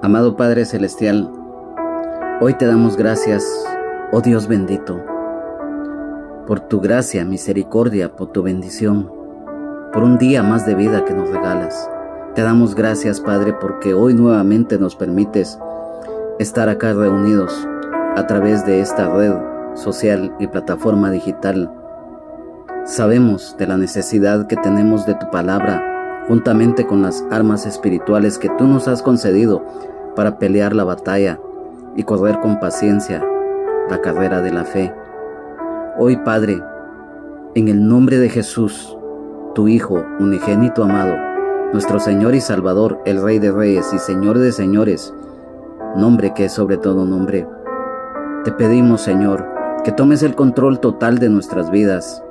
Amado Padre Celestial, hoy te damos gracias, oh Dios bendito, por tu gracia, misericordia, por tu bendición, por un día más de vida que nos regalas. Te damos gracias, Padre, porque hoy nuevamente nos permites estar acá reunidos a través de esta red social y plataforma digital. Sabemos de la necesidad que tenemos de tu palabra, juntamente con las armas espirituales que tú nos has concedido para pelear la batalla y correr con paciencia la carrera de la fe. Hoy, Padre, en el nombre de Jesús, tu Hijo unigénito amado, nuestro Señor y Salvador, el Rey de Reyes y Señor de Señores, nombre que es sobre todo nombre, te pedimos, Señor, que tomes el control total de nuestras vidas,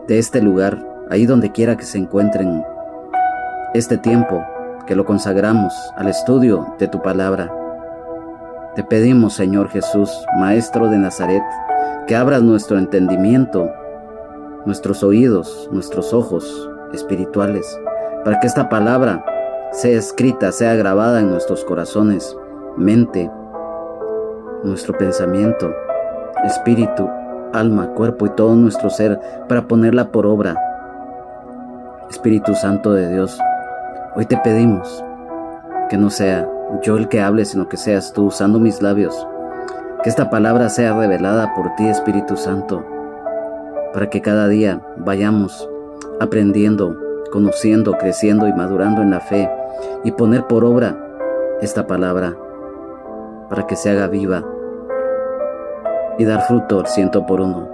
de este lugar, ahí donde quiera que se encuentren, este tiempo que lo consagramos al estudio de tu palabra. Te pedimos, Señor Jesús, Maestro de Nazaret, que abras nuestro entendimiento, nuestros oídos, nuestros ojos espirituales, para que esta palabra sea escrita, sea grabada en nuestros corazones, mente, nuestro pensamiento, espíritu, alma, cuerpo y todo nuestro ser, para ponerla por obra. Espíritu Santo de Dios, hoy te pedimos que no sea yo el que hable, sino que seas tú usando mis labios, que esta palabra sea revelada por ti, Espíritu Santo, para que cada día vayamos aprendiendo, conociendo, creciendo y madurando en la fe y poner por obra esta palabra para que se haga viva y dar fruto al 100%.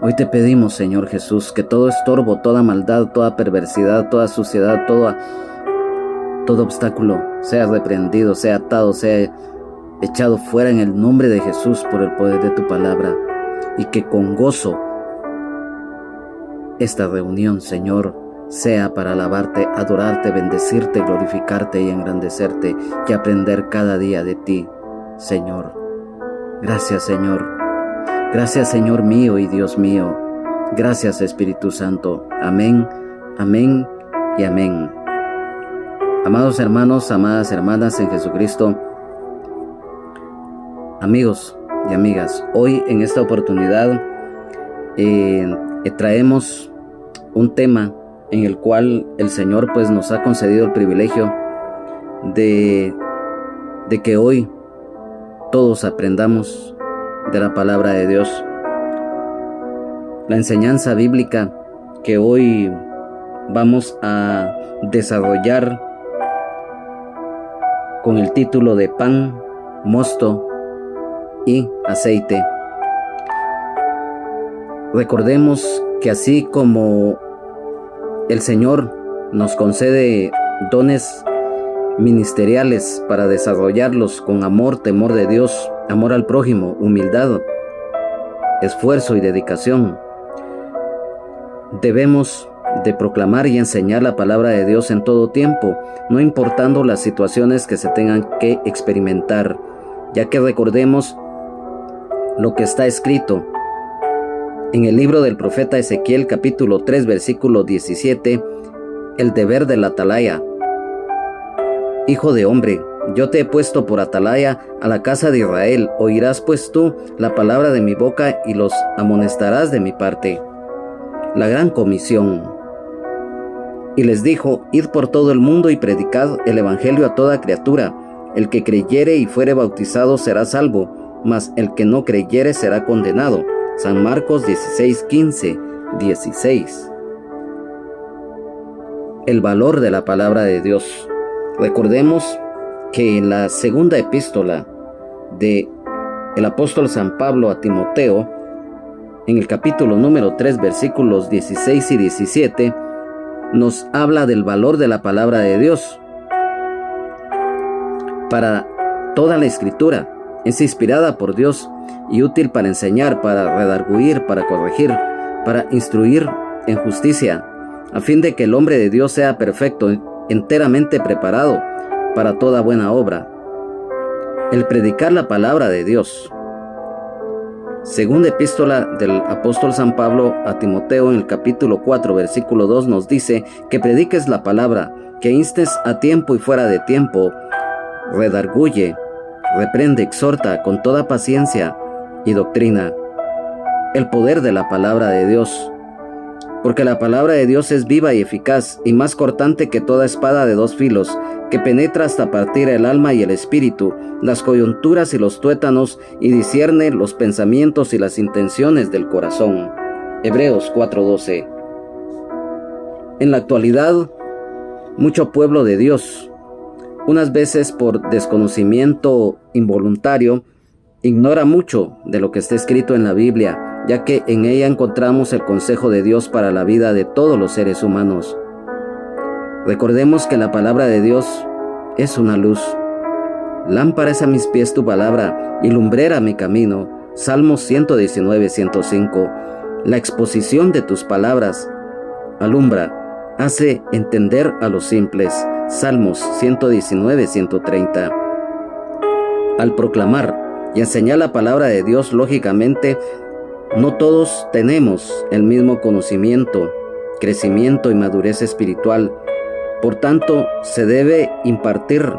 Hoy te pedimos, Señor Jesús, que todo estorbo, toda maldad, toda perversidad, toda suciedad, todo obstáculo sea reprendido, sea atado, sea echado fuera en el nombre de Jesús por el poder de tu palabra, y que con gozo esta reunión, Señor, sea para alabarte, adorarte, bendecirte, glorificarte y engrandecerte y aprender cada día de ti, Señor. Gracias, Señor. Gracias, Señor mío y Dios mío. Gracias, Espíritu Santo. Amén, amén y amén. Amados hermanos, amadas hermanas en Jesucristo, amigos y amigas, hoy en esta oportunidad traemos un tema en el cual el Señor pues nos ha concedido el privilegio de que hoy todos aprendamos de la palabra de Dios. La enseñanza bíblica que hoy vamos a desarrollar con el título de pan, mosto y aceite. Recordemos que así como el Señor nos concede dones ministeriales para desarrollarlos con amor, temor de Dios, amor al prójimo, humildad, esfuerzo y dedicación, debemos de proclamar y enseñar la palabra de Dios en todo tiempo, no importando las situaciones que se tengan que experimentar, ya que recordemos lo que está escrito en el libro del profeta Ezequiel, capítulo 3, versículo 17, el deber del atalaya. Hijo de hombre, yo te he puesto por atalaya a la casa de Israel. Oirás pues tú la palabra de mi boca y los amonestarás de mi parte. La gran comisión. Y les dijo: id por todo el mundo y predicad el evangelio a toda criatura. El que creyere y fuere bautizado será salvo, mas el que no creyere será condenado. San Marcos 16, 15, 16. El valor de la palabra de Dios. Recordemos que en la segunda epístola de el apóstol San Pablo a Timoteo, en el capítulo número 3, versículos 16 y 17, nos habla del valor de la palabra de Dios. Para toda la escritura es inspirada por Dios y útil para enseñar, para redarguir, para corregir, para instruir en justicia, a fin de que el hombre de Dios sea perfecto, enteramente preparado para toda buena obra. El predicar la palabra de Dios. Segunda epístola del apóstol San Pablo a Timoteo, en el capítulo 4, versículo 2, nos dice que prediques la palabra, que instes a tiempo y fuera de tiempo, redarguye, reprende, exhorta con toda paciencia y doctrina. El poder de la palabra de Dios. Porque la palabra de Dios es viva y eficaz, y más cortante que toda espada de dos filos, que penetra hasta partir el alma y el espíritu, las coyunturas y los tuétanos, y discierne los pensamientos y las intenciones del corazón. Hebreos 4:12. En la actualidad, mucho pueblo de Dios, unas veces por desconocimiento involuntario, ignora mucho de lo que está escrito en la Biblia, ya que en ella encontramos el consejo de Dios para la vida de todos los seres humanos. Recordemos que la palabra de Dios es una luz. Lámpara es a mis pies tu palabra y lumbrera mi camino. Salmos 119:105. La exposición de tus palabras alumbra, hace entender a los simples. Salmos 119:130. Al proclamar y enseñar la palabra de Dios, lógicamente, no todos tenemos el mismo conocimiento, crecimiento y madurez espiritual. Por tanto, se debe impartir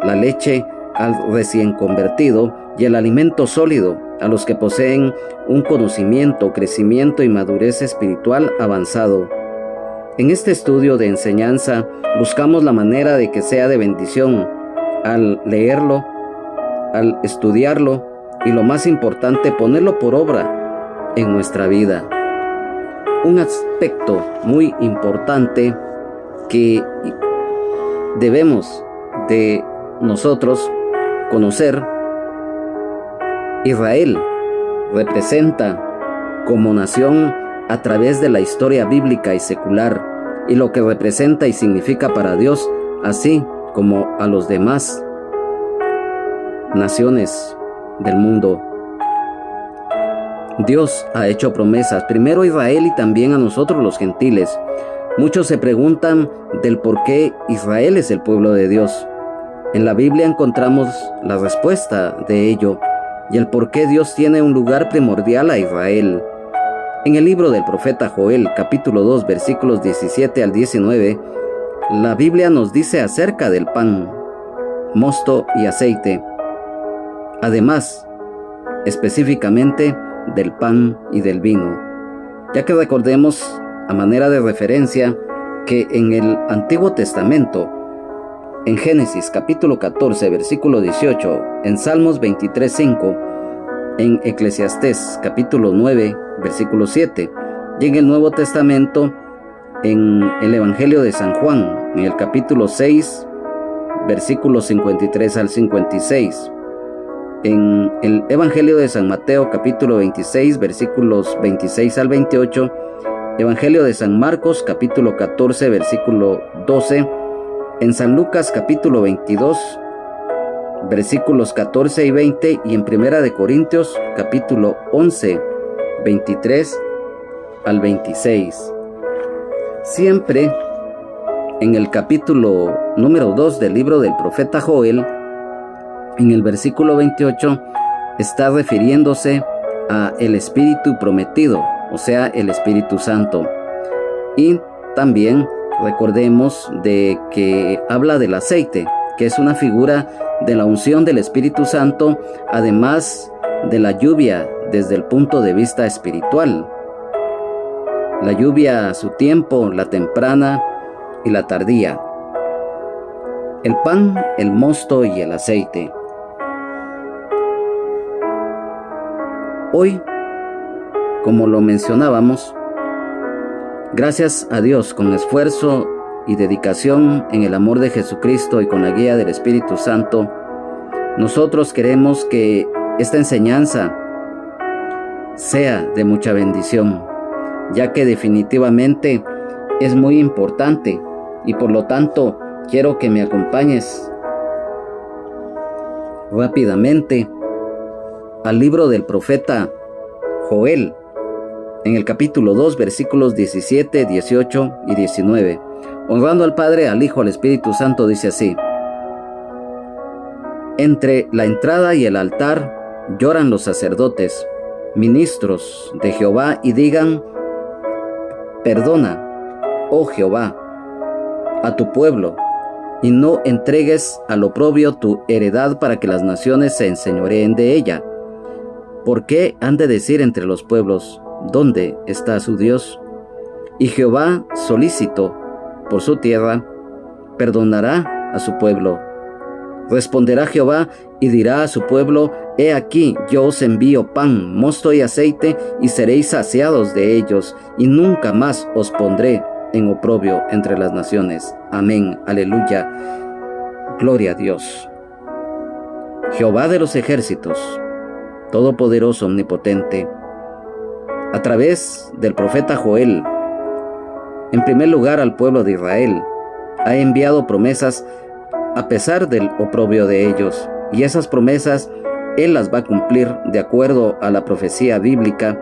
la leche al recién convertido y el alimento sólido a los que poseen un conocimiento, crecimiento y madurez espiritual avanzado. En este estudio de enseñanza buscamos la manera de que sea de bendición al leerlo, al estudiarlo y, lo más importante, ponerlo por obra en nuestra vida. Un aspecto muy importante que debemos de nosotros conocer: Israel representa como nación a través de la historia bíblica y secular, y lo que representa y significa para Dios, así como a los demás naciones del mundo. Dios ha hecho promesas, primero a Israel y también a nosotros los gentiles. Muchos se preguntan del por qué Israel es el pueblo de Dios. En la Biblia encontramos la respuesta de ello y el por qué Dios tiene un lugar primordial a Israel. En el libro del profeta Joel, capítulo 2, versículos 17 al 19, la Biblia nos dice acerca del pan, mosto y aceite. Además, específicamente del pan y del vino, ya que recordemos a manera de referencia que en el Antiguo Testamento, en Génesis capítulo 14 versículo 18, en Salmos 23:5, en Eclesiastés capítulo 9 versículo 7, y en el Nuevo Testamento en el Evangelio de San Juan, en el capítulo 6 versículos 53 al 56, en el Evangelio de San Mateo capítulo 26 versículos 26 al 28, Evangelio de San Marcos capítulo 14 versículo 12, en San Lucas capítulo 22 versículos 14 y 20, y en Primera de Corintios capítulo 11 23 al 26. Siempre en el capítulo número 2 del libro del profeta Joel, en el versículo 28, está refiriéndose a el Espíritu prometido, o sea, el Espíritu Santo. Y también recordemos de que habla del aceite, que es una figura de la unción del Espíritu Santo, además de la lluvia desde el punto de vista espiritual. La lluvia a su tiempo, la temprana y la tardía. El pan, el mosto y el aceite. Hoy, como lo mencionábamos, gracias a Dios, con esfuerzo y dedicación en el amor de Jesucristo y con la guía del Espíritu Santo, nosotros queremos que esta enseñanza sea de mucha bendición, ya que definitivamente es muy importante, y por lo tanto quiero que me acompañes rápidamente al libro del profeta Joel, en el capítulo 2, versículos 17, 18 y 19. Honrando al Padre, al Hijo, al Espíritu Santo, dice así: entre la entrada y el altar lloran los sacerdotes, ministros de Jehová, y digan: perdona, oh Jehová, a tu pueblo, y no entregues al oprobio tu heredad para que las naciones se enseñoreen de ella. ¿Por qué han de decir entre los pueblos, ¿dónde está su Dios? Y Jehová, solícito por su tierra, perdonará a su pueblo. Responderá Jehová y dirá a su pueblo: He aquí, yo os envío pan, mosto y aceite, y seréis saciados de ellos, y nunca más os pondré en oprobio entre las naciones. Amén. Aleluya. Gloria a Dios. Jehová de los ejércitos, todopoderoso, omnipotente, a través del profeta Joel, en primer lugar al pueblo de Israel, ha enviado promesas a pesar del oprobio de ellos, y esas promesas Él las va a cumplir de acuerdo a la profecía bíblica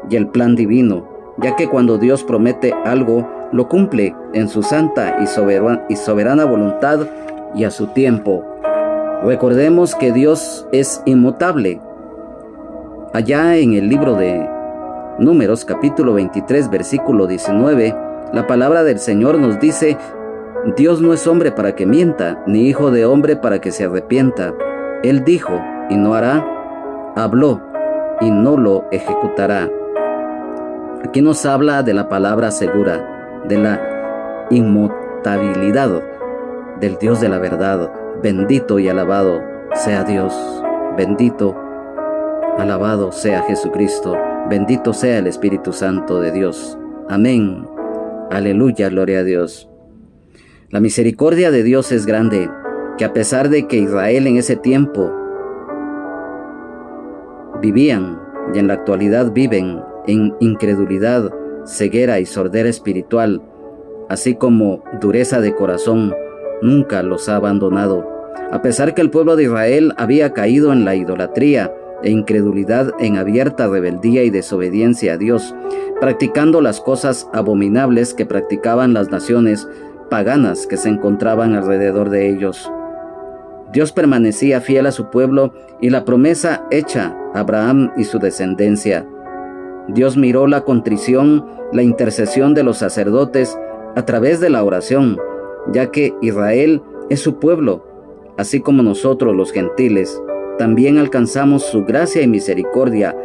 y el plan divino, ya que cuando Dios promete algo, lo cumple en su santa y soberana voluntad y a su tiempo. Recordemos que Dios es inmutable. Allá en el libro de Números, capítulo 23, versículo 19, la palabra del Señor nos dice: Dios no es hombre para que mienta, ni hijo de hombre para que se arrepienta. Él dijo y no hará, habló y no lo ejecutará. Aquí nos habla de la palabra segura, de la inmutabilidad del Dios de la verdad. Bendito y alabado sea Dios. Bendito, alabado sea Jesucristo. Bendito sea el Espíritu Santo de Dios. Amén. Aleluya, gloria a Dios. La misericordia de Dios es grande, que a pesar de que Israel en ese tiempo vivían y en la actualidad viven en incredulidad, ceguera y sordera espiritual, así como dureza de corazón, nunca los ha abandonado. A pesar que el pueblo de Israel había caído en la idolatría e incredulidad, en abierta rebeldía y desobediencia a Dios, practicando las cosas abominables que practicaban las naciones paganas que se encontraban alrededor de ellos, Dios permanecía fiel a su pueblo y la promesa hecha a Abraham y su descendencia. Dios miró la contrición, la intercesión de los sacerdotes a través de la oración, ya que Israel es su pueblo, así como nosotros los gentiles también alcanzamos su gracia y misericordia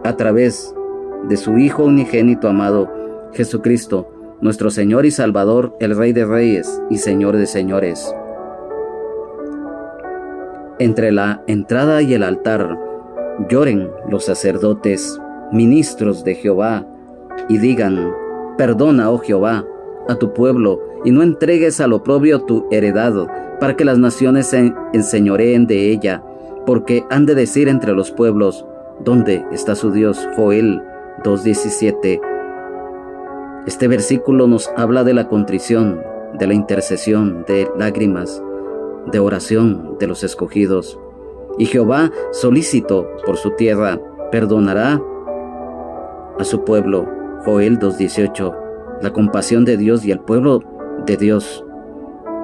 a través de su Hijo unigénito amado, Jesucristo, nuestro Señor y Salvador, el Rey de Reyes y Señor de Señores. Entre la entrada y el altar lloren los sacerdotes, ministros de Jehová, y digan: Perdona, oh Jehová, a tu pueblo, y no entregues al oprobio tu heredad, para que las naciones se enseñoreen de ella, porque han de decir entre los pueblos: ¿dónde está su Dios? Joel 2:17. Este versículo nos habla de la contrición, de la intercesión, de lágrimas, de oración de los escogidos. Y Jehová, solícito por su tierra, perdonará a su pueblo. Joel 2:18. La compasión de Dios y el pueblo de Dios.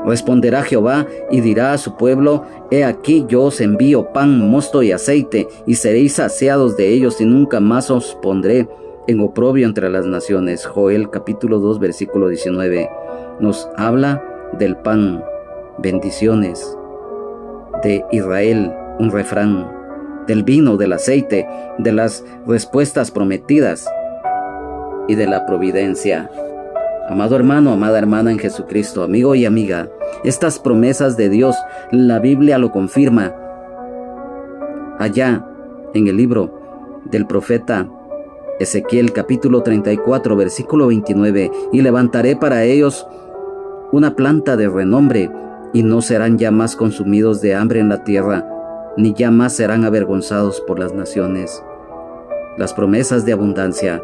Responderá Jehová y dirá a su pueblo: He aquí yo os envío pan, mosto y aceite, y seréis saciados de ellos, y nunca más os pondré en oprobio entre las naciones. Joel capítulo 2 versículo 19. Nos habla del pan, bendiciones, de Israel, un refrán, del vino, del aceite, de las respuestas prometidas y de la providencia. Amado hermano, amada hermana en Jesucristo, amigo y amiga, estas promesas de Dios, la Biblia lo confirma. Allá en el libro del profeta Ezequiel capítulo 34 versículo 29, y levantaré para ellos una planta de renombre, y no serán ya más consumidos de hambre en la tierra, ni ya más serán avergonzados por las naciones. Las promesas de abundancia,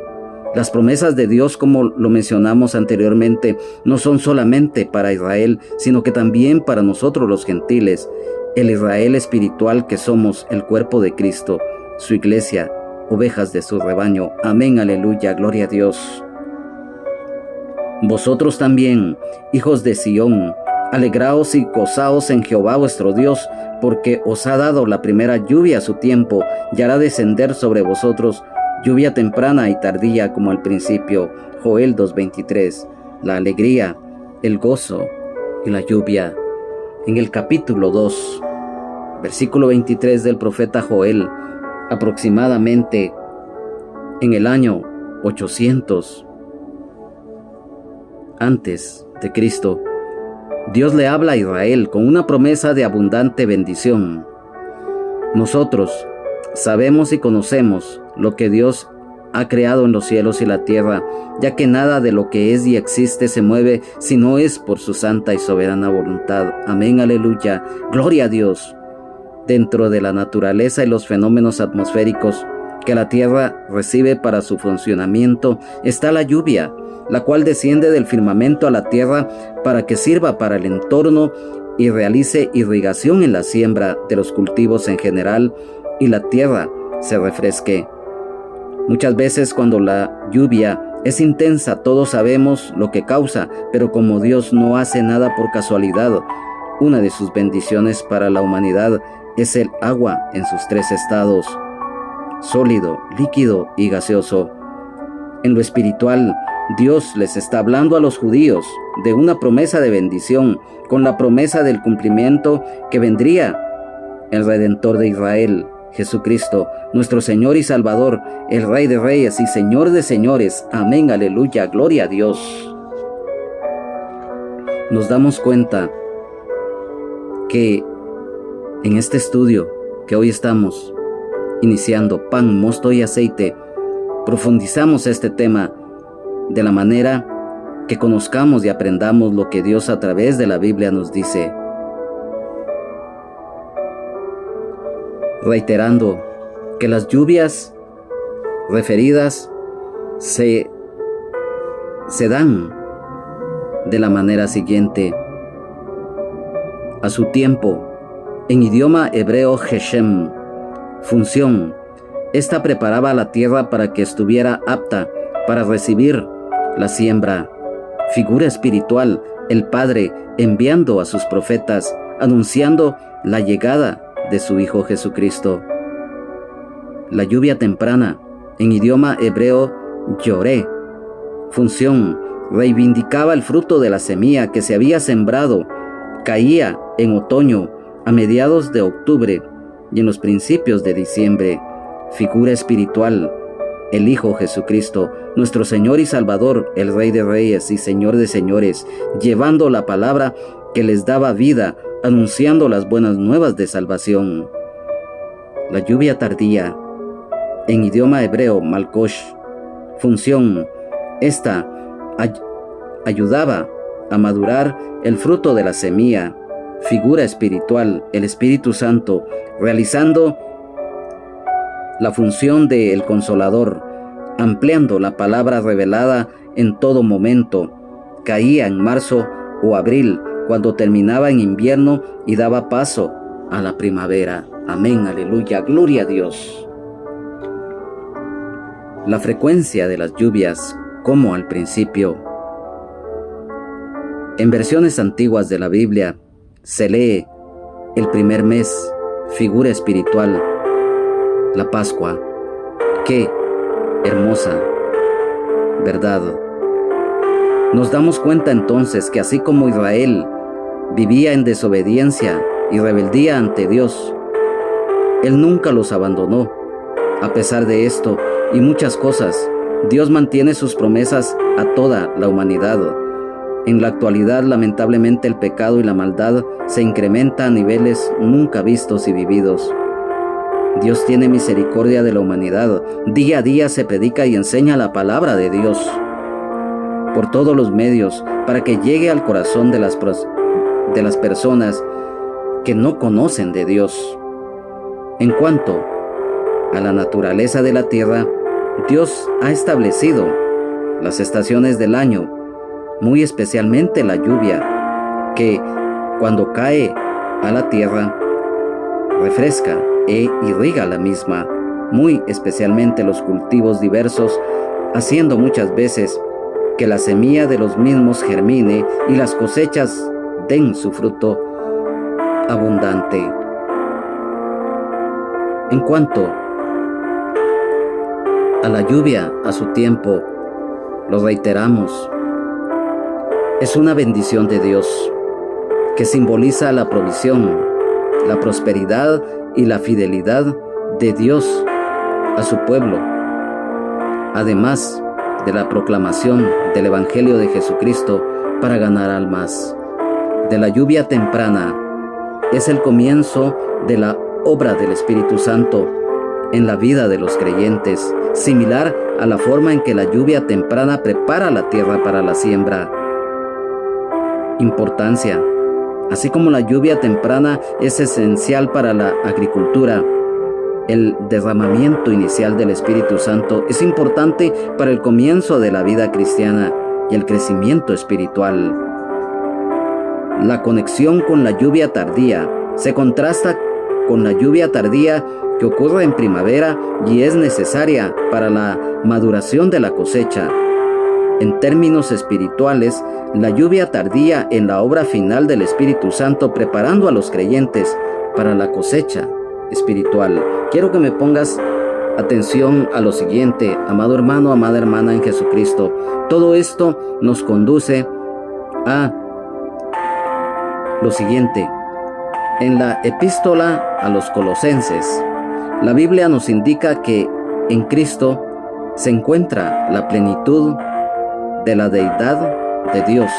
las promesas de Dios, como lo mencionamos anteriormente, no son solamente para Israel, sino que también para nosotros los gentiles, el Israel espiritual que somos, el cuerpo de Cristo, su iglesia, ovejas de su rebaño. Amén, aleluya, gloria a Dios. Vosotros también, hijos de Sión, alegraos y gozaos en Jehová vuestro Dios, porque os ha dado la primera lluvia a su tiempo, y hará descender sobre vosotros lluvia temprana y tardía como al principio. Joel 2:23. La alegría, el gozo y la lluvia. en el capítulo 2, versículo 23 del profeta Joel, aproximadamente en el año 800 antes de Cristo, Dios le habla a Israel con una promesa de abundante bendición. Nosotros sabemos y conocemos lo que Dios ha creado en los cielos y la tierra, ya que nada de lo que es y existe se mueve si no es por su santa y soberana voluntad. Amén, aleluya, gloria a Dios. Dentro de la naturaleza y los fenómenos atmosféricos que la tierra recibe para su funcionamiento está la lluvia, la cual desciende del firmamento a la tierra para que sirva para el entorno y realice irrigación en la siembra de los cultivos en general y la tierra se refresque. Muchas veces cuando la lluvia es intensa, todos sabemos lo que causa, pero como Dios no hace nada por casualidad, una de sus bendiciones para la humanidad es el agua en sus tres estados: sólido, líquido y gaseoso. En lo espiritual, Dios les está hablando a los judíos de una promesa de bendición, con la promesa del cumplimiento que vendría el Redentor de Israel, Jesucristo, nuestro Señor y Salvador, el Rey de Reyes y Señor de Señores. Amén, aleluya, gloria a Dios. Nos damos cuenta que en este estudio que hoy estamos iniciando, pan, mosto y aceite, profundizamos este tema de la manera que conozcamos y aprendamos lo que Dios a través de la Biblia nos dice. Reiterando que las lluvias referidas se dan de la manera siguiente: a su tiempo, en idioma hebreo Geshem, función. Esta preparaba la tierra para que estuviera apta para recibir la siembra. Figura espiritual, el Padre enviando a sus profetas, anunciando la llegada de su Hijo Jesucristo. La lluvia temprana, en idioma hebreo Yoré, función, reivindicaba el fruto de la semilla que se había sembrado. Caía en otoño, a mediados de octubre y en los principios de diciembre. Figura espiritual, el Hijo Jesucristo, nuestro Señor y Salvador, el Rey de Reyes y Señor de Señores, llevando la palabra que les daba vida, anunciando las buenas nuevas de salvación. La lluvia tardía, en idioma hebreo Malkosh, función, esta ayudaba a madurar el fruto de la semilla. Figura espiritual, el Espíritu Santo, realizando la función del Consolador, ampliando la palabra revelada en todo momento. Caía en marzo o abril, cuando terminaba en invierno y daba paso a la primavera. Amén, aleluya, gloria a Dios. La frecuencia de las lluvias, como al principio. En versiones antiguas de la Biblia, se lee el primer mes, figura espiritual, la Pascua. ¡Qué hermosa verdad! Nos damos cuenta entonces que así como Israel vivía en desobediencia y rebeldía ante Dios, Él nunca los abandonó. A pesar de esto y muchas cosas, Dios mantiene sus promesas a toda la humanidad. En la actualidad, lamentablemente, el pecado y la maldad se incrementa a niveles nunca vistos y vividos. Dios tiene misericordia de la humanidad. Día a día se predica y enseña la palabra de Dios por todos los medios para que llegue al corazón de las personas que no conocen de Dios. En cuanto a la naturaleza de la tierra, Dios ha establecido las estaciones del año, muy especialmente la lluvia, que cuando cae a la tierra, refresca e irriga la misma, muy especialmente los cultivos diversos, haciendo muchas veces que la semilla de los mismos germine y las cosechas den su fruto abundante. En cuanto a la lluvia a su tiempo, lo reiteramos, es una bendición de Dios que simboliza la provisión, la prosperidad y la fidelidad de Dios a su pueblo, además de la proclamación del Evangelio de Jesucristo para ganar almas. De la lluvia temprana es el comienzo de la obra del Espíritu Santo en la vida de los creyentes, similar a la forma en que la lluvia temprana prepara la tierra para la siembra. Importancia. Así como la lluvia temprana es esencial para la agricultura, el derramamiento inicial del Espíritu Santo es importante para el comienzo de la vida cristiana y el crecimiento espiritual. La conexión con la lluvia tardía se contrasta con la lluvia tardía que ocurre en primavera y es necesaria para la maduración de la cosecha. En términos espirituales, la lluvia tardía en la obra final del Espíritu Santo preparando a los creyentes para la cosecha espiritual. Quiero que me pongas atención a lo siguiente, amado hermano, amada hermana en Jesucristo. Todo esto nos conduce a lo siguiente. En la epístola a los Colosenses, la Biblia nos indica que en Cristo se encuentra la plenitud de la deidad de Dios.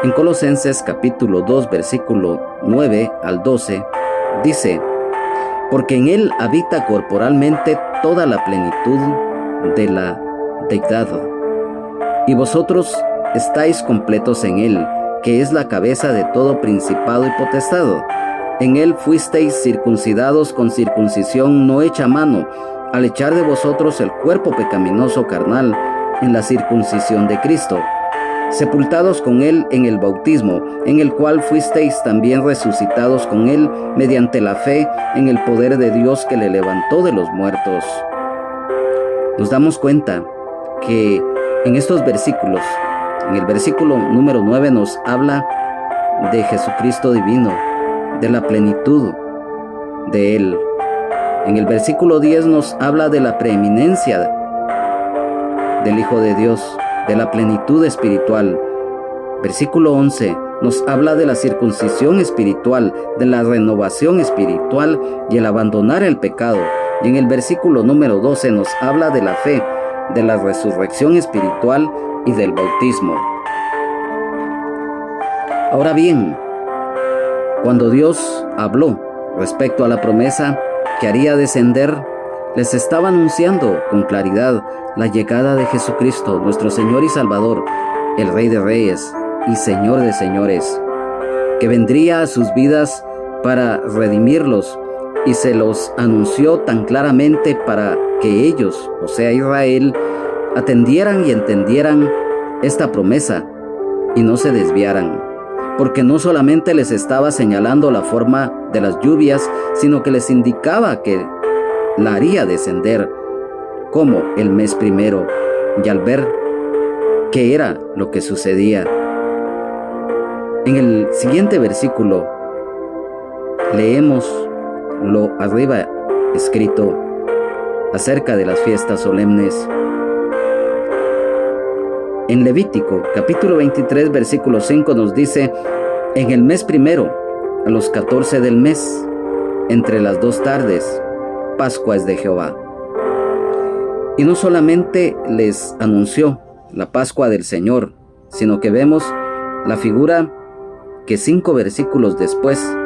En Colosenses capítulo 2, versículo 9 al 12, dice: porque en Él habita corporalmente toda la plenitud de la deidad, y vosotros estáis completos en Él, que es la cabeza de todo principado y potestad. En Él fuisteis circuncidados con circuncisión no hecha a mano, al echar de vosotros el cuerpo pecaminoso carnal en la circuncisión de Cristo, sepultados con Él en el bautismo, en el cual fuisteis también resucitados con Él mediante la fe en el poder de Dios que le levantó de los muertos. Nos damos cuenta que en estos versículos, en el versículo número 9 nos habla de Jesucristo divino, de la plenitud de Él. En el versículo 10 nos habla de la preeminencia del Hijo de Dios, de la plenitud espiritual. Versículo 11 nos habla de la circuncisión espiritual, de la renovación espiritual y el abandonar el pecado. Y en el versículo número 12 nos habla de la fe, de la resurrección espiritual y del bautismo. Ahora bien, cuando Dios habló respecto a la promesa que haría descender, les estaba anunciando con claridad la llegada de Jesucristo, nuestro Señor y Salvador, el Rey de Reyes y Señor de Señores, que vendría a sus vidas para redimirlos, y se los anunció tan claramente para que ellos, o sea Israel, atendieran y entendieran esta promesa y no se desviaran, porque no solamente les estaba señalando la forma de las lluvias, sino que les indicaba que la haría descender como el mes primero, y al ver qué era lo que sucedía. En el siguiente versículo leemos lo arriba escrito acerca de las fiestas solemnes. En Levítico capítulo 23 versículo 5 nos dice: en el mes primero, a los 14 del mes, entre las 2 tardes, Pascua es de Jehová. Y no solamente les anunció la Pascua del Señor, sino que vemos la figura que 5 versículos después,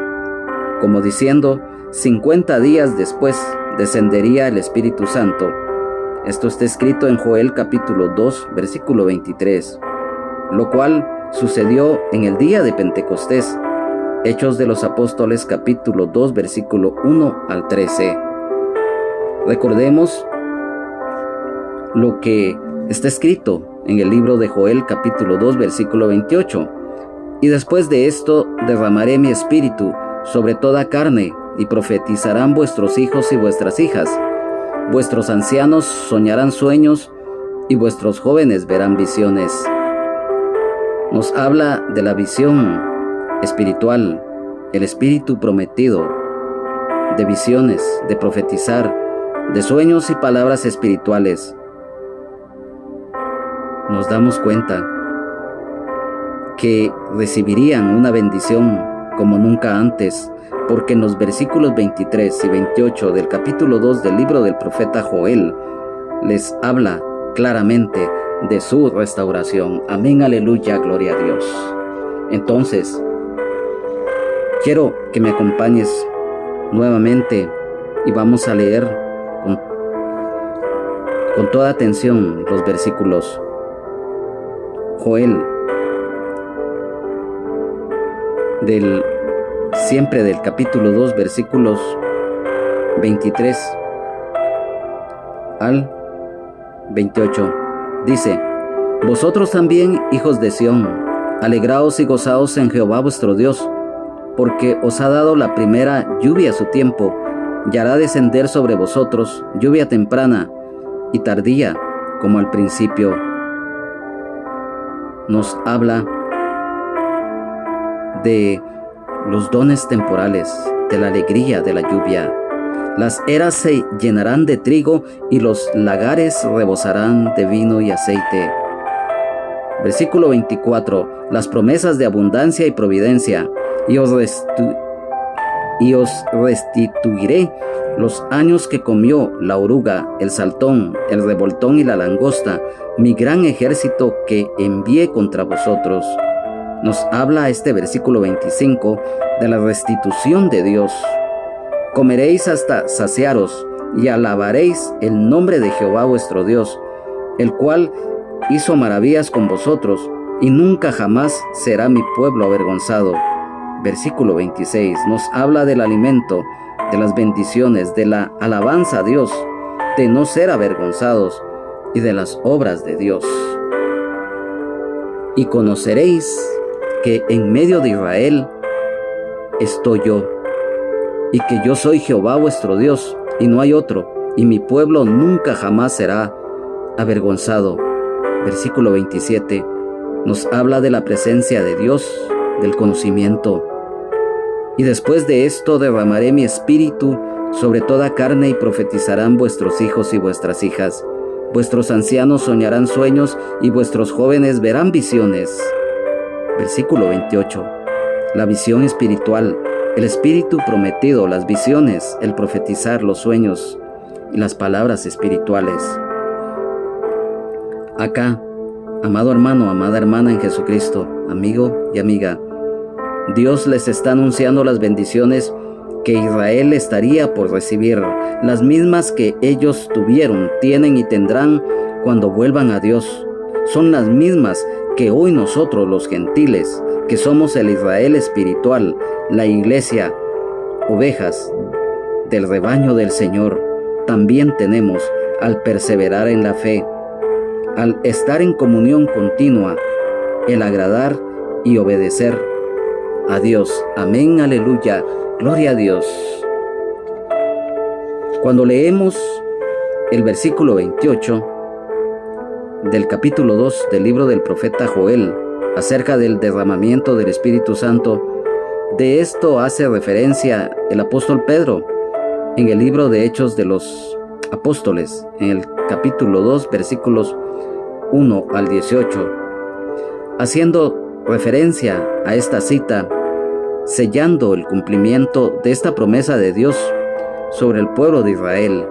como diciendo 50 días después, descendería el Espíritu Santo. Esto está escrito en Joel capítulo 2, versículo 23, lo cual sucedió en el día de Pentecostés. Hechos de los Apóstoles capítulo 2, versículo 1 al 13. Recordemos lo que está escrito en el libro de Joel capítulo 2, versículo 28. Y después de esto derramaré mi espíritu sobre toda carne, y profetizarán vuestros hijos y vuestras hijas. Vuestros ancianos soñarán sueños, y vuestros jóvenes verán visiones. Nos habla de la visión espiritual, el espíritu prometido, de visiones, de profetizar, de sueños y palabras espirituales. Nos damos cuenta que recibirían una bendición como nunca antes, porque en los versículos 23 y 28 del capítulo 2 del libro del profeta Joel les habla claramente de su restauración. Amén, aleluya, gloria a Dios. Entonces, quiero que me acompañes nuevamente y vamos a leer con toda atención los versículos. Joel, siempre del capítulo 2, versículos 23 al 28. Dice: Vosotros también, hijos de Sión, alegraos y gozaos en Jehová vuestro Dios, porque os ha dado la primera lluvia a su tiempo, y hará descender sobre vosotros lluvia temprana y tardía, como al principio. Nos habla de los dones temporales, de la alegría de la lluvia. Las eras se llenarán de trigo y los lagares rebosarán de vino y aceite. Versículo 24. Las promesas de abundancia y providencia, y os restituiré los años que comió la oruga, el saltón, el revoltón y la langosta, mi gran ejército que envié contra vosotros. Nos habla este versículo 25 de la restitución de Dios. Comeréis hasta saciaros y alabaréis el nombre de Jehová vuestro Dios, el cual hizo maravillas con vosotros, y nunca jamás será mi pueblo avergonzado. Versículo 26 nos habla del alimento, de las bendiciones, de la alabanza a Dios, de no ser avergonzados y de las obras de Dios. Y conoceréis que en medio de Israel estoy yo, y que yo soy Jehová vuestro Dios, y no hay otro, y mi pueblo nunca jamás será avergonzado. Versículo 27 nos habla de la presencia de Dios, del conocimiento. Y después de esto derramaré mi espíritu sobre toda carne, y profetizarán vuestros hijos y vuestras hijas. Vuestros ancianos soñarán sueños, y vuestros jóvenes verán visiones. Versículo 28. La visión espiritual, el espíritu prometido, las visiones, el profetizar, los sueños y las palabras espirituales. Acá, amado hermano, amada hermana en Jesucristo, amigo y amiga, Dios les está anunciando las bendiciones que Israel estaría por recibir, las mismas que ellos tuvieron, tienen y tendrán cuando vuelvan a Dios. Son las mismas que hoy nosotros, los gentiles, que somos el Israel espiritual, la iglesia, ovejas del rebaño del Señor, también tenemos al perseverar en la fe, al estar en comunión continua, el agradar y obedecer a Dios. Amén, aleluya, gloria a Dios. Cuando leemos el versículo 28 del capítulo 2 del libro del profeta Joel, acerca del derramamiento del Espíritu Santo, de esto hace referencia el apóstol Pedro en el libro de Hechos de los Apóstoles, en el capítulo 2, versículos 1 al 18, haciendo referencia a esta cita, sellando el cumplimiento de esta promesa de Dios sobre el pueblo de Israel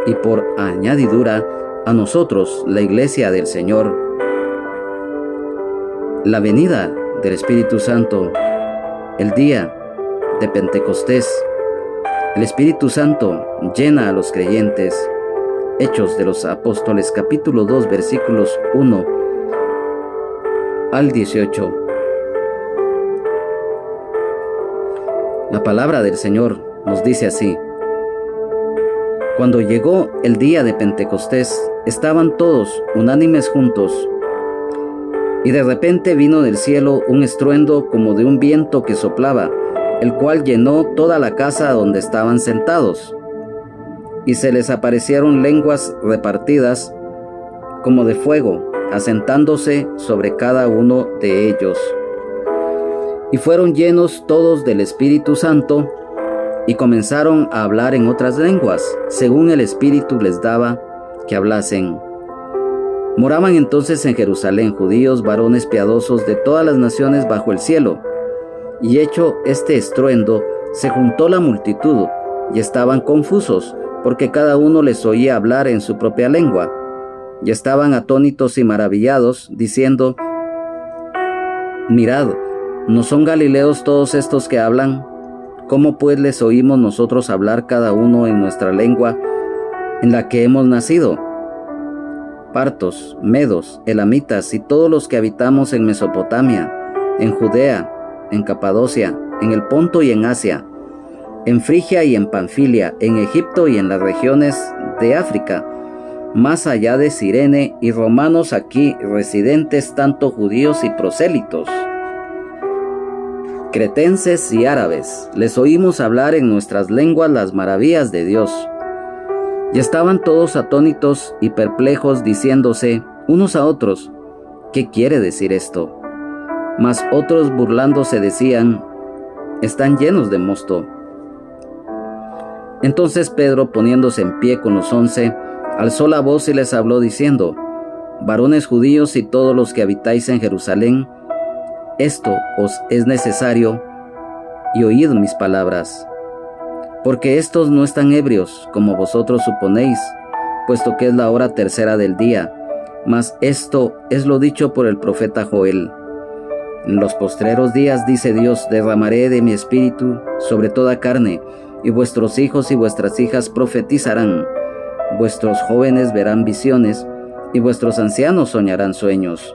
y por añadidura a nosotros, la iglesia del Señor. La venida del Espíritu Santo, el día de Pentecostés, el Espíritu Santo llena a los creyentes. Hechos de los Apóstoles, capítulo 2, versículos 1 al 18. La palabra del Señor nos dice así: Cuando llegó el día de Pentecostés, estaban todos unánimes juntos, y de repente vino del cielo un estruendo como de un viento que soplaba, el cual llenó toda la casa donde estaban sentados. Y se les aparecieron lenguas repartidas como de fuego, asentándose sobre cada uno de ellos. Y fueron llenos todos del Espíritu Santo, y comenzaron a hablar en otras lenguas, según el Espíritu les daba que hablasen. Moraban entonces en Jerusalén judíos, varones piadosos de todas las naciones bajo el cielo. Y hecho este estruendo, se juntó la multitud, y estaban confusos, porque cada uno les oía hablar en su propia lengua. Y estaban atónitos y maravillados, diciendo: Mirad, ¿no son galileos todos estos que hablan? ¿Cómo pues les oímos nosotros hablar cada uno en nuestra lengua en la que hemos nacido? Partos, medos, elamitas y todos los que habitamos en Mesopotamia, en Judea, en Capadocia, en el Ponto y en Asia, en Frigia y en Panfilia, en Egipto y en las regiones de África, más allá de Cirene, y romanos aquí residentes, tanto judíos y prosélitos, cretenses y árabes, les oímos hablar en nuestras lenguas las maravillas de Dios. Y estaban todos atónitos y perplejos, diciéndose unos a otros: ¿qué quiere decir esto? Mas otros burlándose decían: están llenos de mosto. Entonces Pedro, poniéndose en pie con los 11, alzó la voz y les habló diciendo: varones judíos y todos los que habitáis en Jerusalén, esto os es necesario, y oíd mis palabras. Porque estos no están ebrios, como vosotros suponéis, puesto que es la hora tercera del día, mas esto es lo dicho por el profeta Joel. En los postreros días, dice Dios, derramaré de mi espíritu sobre toda carne, y vuestros hijos y vuestras hijas profetizarán, vuestros jóvenes verán visiones, y vuestros ancianos soñarán sueños.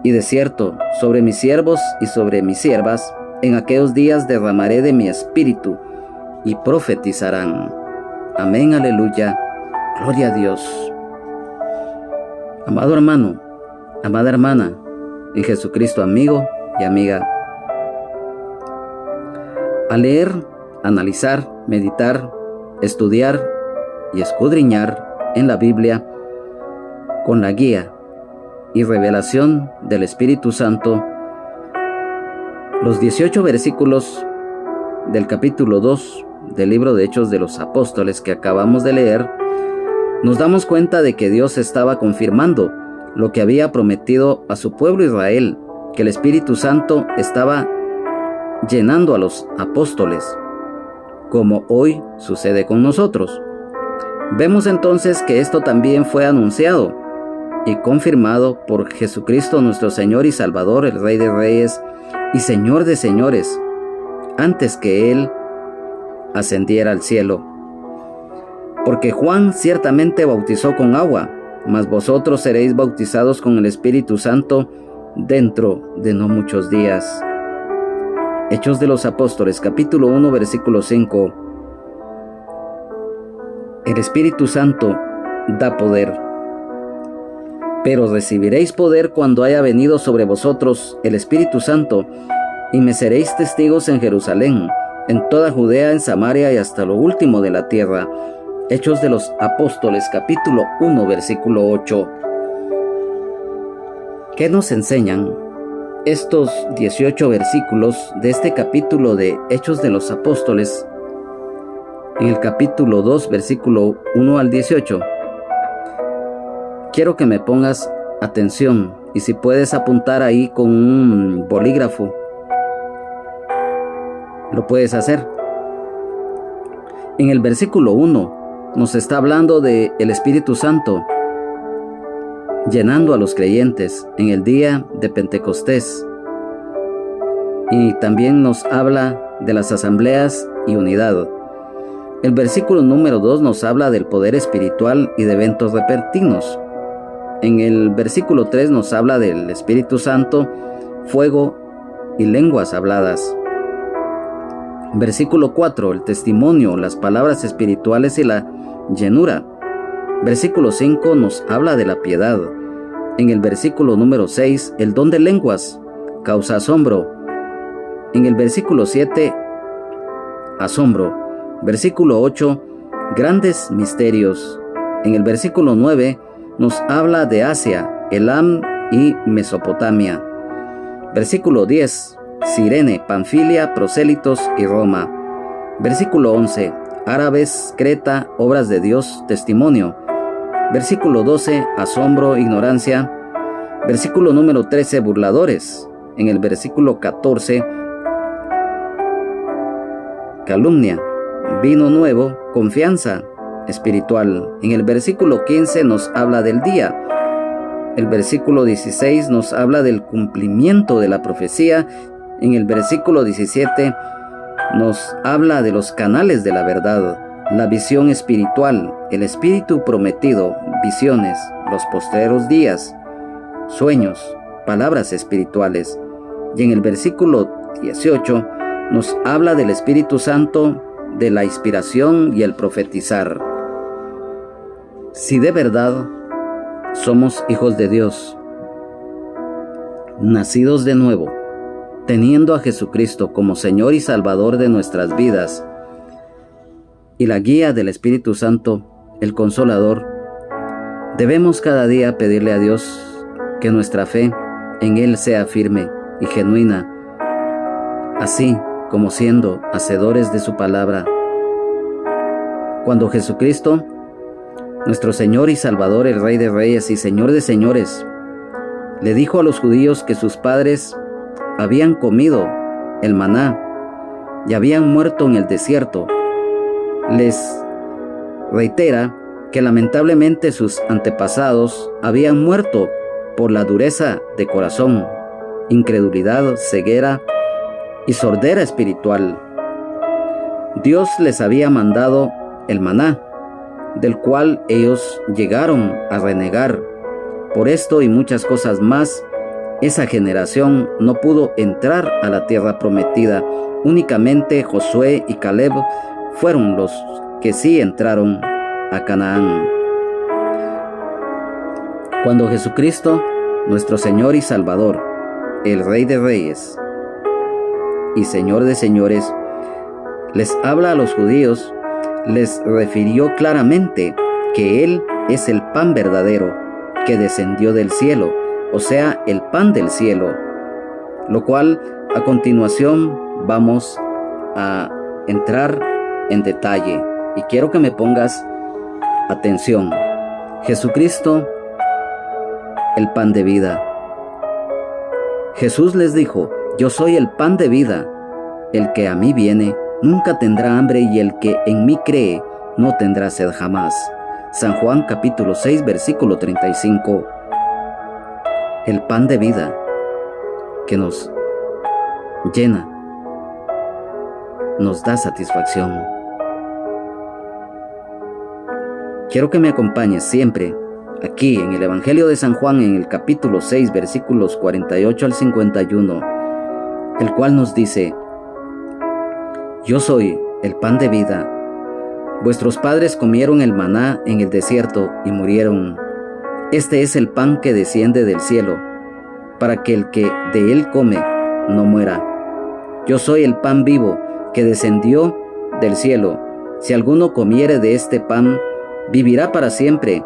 Y de cierto, sobre mis siervos y sobre mis siervas, en aquellos días derramaré de mi espíritu, y profetizarán. Amén, aleluya, gloria a Dios. Amado hermano, amada hermana, en Jesucristo, amigo y amiga. Al leer, analizar, meditar, estudiar y escudriñar en la Biblia, con la guía y revelación del Espíritu Santo, los 18 versículos del capítulo 2 del libro de Hechos de los Apóstoles que acabamos de leer, nos damos cuenta de que Dios estaba confirmando lo que había prometido a su pueblo Israel, que el Espíritu Santo estaba llenando a los apóstoles, como hoy sucede con nosotros. Vemos entonces que esto también fue anunciado y confirmado por Jesucristo nuestro Señor y Salvador, el Rey de Reyes y Señor de Señores, antes que Él ascendiera al cielo. Porque Juan ciertamente bautizó con agua, mas vosotros seréis bautizados con el Espíritu Santo dentro de no muchos días. Hechos de los Apóstoles, capítulo 1, versículo 5. El Espíritu Santo da poder, pero recibiréis poder cuando haya venido sobre vosotros el Espíritu Santo, y me seréis testigos en Jerusalén, en toda Judea, en Samaria y hasta lo último de la tierra. Hechos de los Apóstoles, capítulo 1, versículo 8. ¿Qué nos enseñan estos 18 versículos de este capítulo de Hechos de los Apóstoles? En el capítulo 2, versículo 1 al 18. Quiero que me pongas atención, y si puedes apuntar ahí con un bolígrafo, lo puedes hacer. En el versículo 1 nos está hablando de el Espíritu Santo llenando a los creyentes en el día de Pentecostés, y también nos habla de las asambleas y unidad. El versículo número 2 nos habla del poder espiritual y de eventos repentinos. En el versículo 3 nos habla del Espíritu Santo, fuego y lenguas habladas. Versículo 4, el testimonio, las palabras espirituales y la llenura. Versículo 5 nos habla de la piedad. En el versículo número 6, el don de lenguas causa asombro. En el versículo 7, asombro. Versículo 8, grandes misterios. En el versículo 9 nos habla de Asia, Elam y Mesopotamia. Versículo 10, Cirene, Panfilia, prosélitos y Roma. Versículo 11, árabes, Creta, obras de Dios, testimonio. Versículo 12, asombro, ignorancia. Versículo número 13, burladores. En el versículo 14, calumnia. Vino nuevo, confianza espiritual. En el versículo 15 nos habla del día. El versículo 16 nos habla del cumplimiento de la profecía. En el versículo 17 nos habla de los canales de la verdad, la visión espiritual, el espíritu prometido, visiones, los postreros días, sueños, palabras espirituales. Y en el versículo 18 nos habla del Espíritu Santo, de la inspiración y el profetizar. Si de verdad somos hijos de Dios, nacidos de nuevo, teniendo a Jesucristo como Señor y Salvador de nuestras vidas, y la guía del Espíritu Santo, el Consolador, debemos cada día pedirle a Dios que nuestra fe en Él sea firme y genuina, así como siendo hacedores de su palabra. Cuando Jesucristo, nuestro Señor y Salvador, el Rey de Reyes y Señor de Señores, le dijo a los judíos que sus padres habían comido el maná y habían muerto en el desierto, les reitera que lamentablemente sus antepasados habían muerto por la dureza de corazón, incredulidad, ceguera y sordera espiritual. Dios les había mandado el maná, del cual ellos llegaron a renegar. Por esto y muchas cosas más, esa generación no pudo entrar a la tierra prometida. Únicamente Josué y Caleb fueron los que sí entraron a Canaán. Cuando Jesucristo, nuestro Señor y Salvador, el Rey de Reyes y Señor de Señores, les habla a los judíos, les refirió claramente que Él es el pan verdadero que descendió del cielo, o sea, el pan del cielo, lo cual a continuación vamos a entrar en detalle. Y quiero que me pongas atención. Jesucristo, el pan de vida. Jesús les dijo: yo soy el pan de vida. El que a mí viene nunca tendrá hambre, y el que en mí cree no tendrá sed jamás. San Juan capítulo 6 versículo 35. El pan de vida que nos llena, nos da satisfacción. Quiero que me acompañes siempre aquí en el Evangelio de San Juan, en el capítulo 6 versículos 48 al 51, el cual nos dice: yo soy el pan de vida. Vuestros padres comieron el maná en el desierto y murieron. Este es el pan que desciende del cielo, para que el que de él come no muera. Yo soy el pan vivo que descendió del cielo. Si alguno comiere de este pan, vivirá para siempre.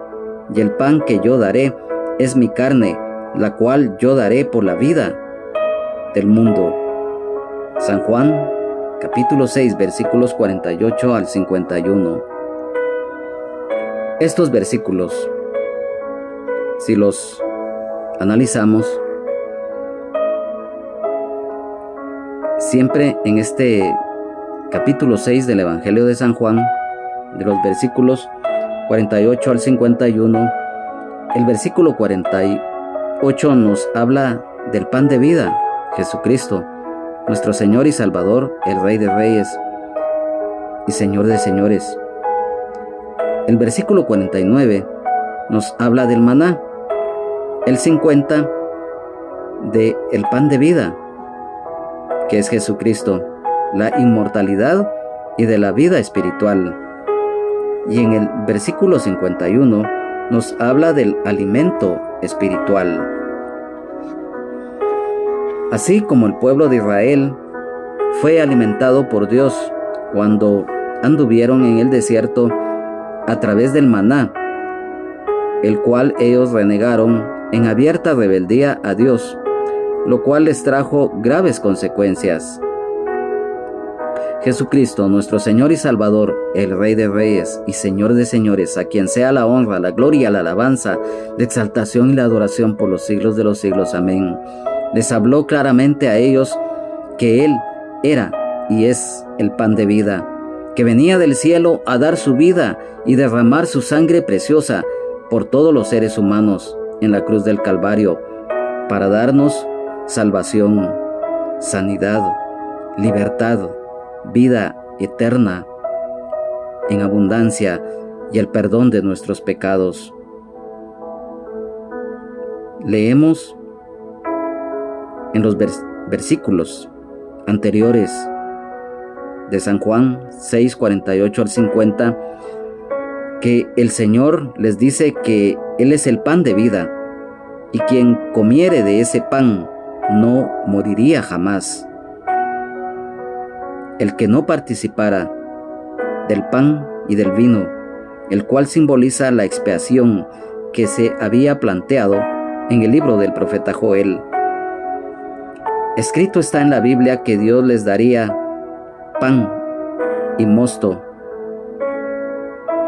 Y el pan que yo daré es mi carne, la cual yo daré por la vida del mundo. San Juan capítulo 6 versículos 48 al 51. Estos versículos, si los analizamos, siempre en este capítulo 6 del Evangelio de San Juan, de los versículos 48 al 51, el versículo 48 nos habla del pan de vida, Jesucristo, nuestro Señor y Salvador, el Rey de Reyes y Señor de Señores. El versículo 49 nos habla del maná. El 50 de el pan de vida, que es Jesucristo, la inmortalidad y de la vida espiritual. Y en el versículo 51 nos habla del alimento espiritual. Así como el pueblo de Israel fue alimentado por Dios cuando anduvieron en el desierto a través del maná, el cual ellos renegaron en abierta rebeldía a Dios, lo cual les trajo graves consecuencias. Jesucristo, nuestro Señor y Salvador, el Rey de Reyes y Señor de Señores, a quien sea la honra, la gloria, la alabanza, la exaltación y la adoración por los siglos de los siglos. Amén. Les habló claramente a ellos que Él era y es el pan de vida, que venía del cielo a dar su vida y derramar su sangre preciosa por todos los seres humanos en la cruz del Calvario, para darnos salvación, sanidad, libertad, vida eterna en abundancia y el perdón de nuestros pecados. Leemos en los versículos anteriores de San Juan 6, 48 al 50, que el Señor les dice que Él es el pan de vida, y quien comiere de ese pan no moriría jamás. El que no participara del pan y del vino, el cual simboliza la expiación que se había planteado en el libro del profeta Joel. Escrito está en la Biblia que Dios les daría pan y mosto,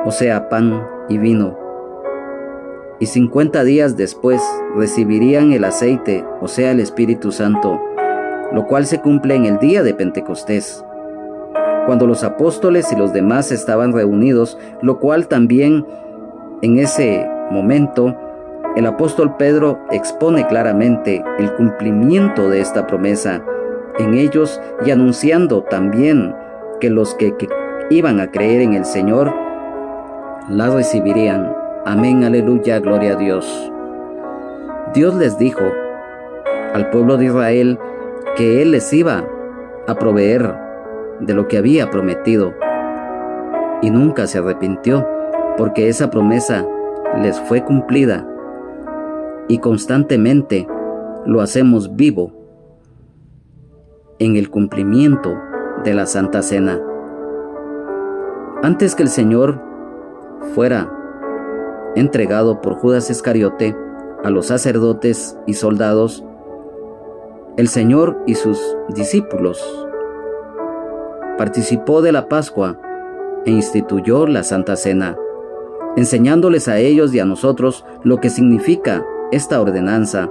o sea, pan y vino, y 50 días después recibirían el aceite, o sea, el Espíritu Santo, lo cual se cumple en el día de Pentecostés, cuando los apóstoles y los demás estaban reunidos, lo cual también en ese momento el apóstol Pedro expone claramente el cumplimiento de esta promesa en ellos y anunciando también que los que iban a creer en el Señor la recibirían. Amén, aleluya, gloria a Dios. Dios les dijo al pueblo de Israel que Él les iba a proveer de lo que había prometido, y nunca se arrepintió, porque esa promesa les fue cumplida, y constantemente lo hacemos vivo en el cumplimiento de la Santa Cena. Antes que el Señor fuera entregado por Judas Iscariote a los sacerdotes y soldados, el Señor y sus discípulos participó de la Pascua e instituyó la Santa Cena, enseñándoles a ellos y a nosotros lo que significa esta ordenanza,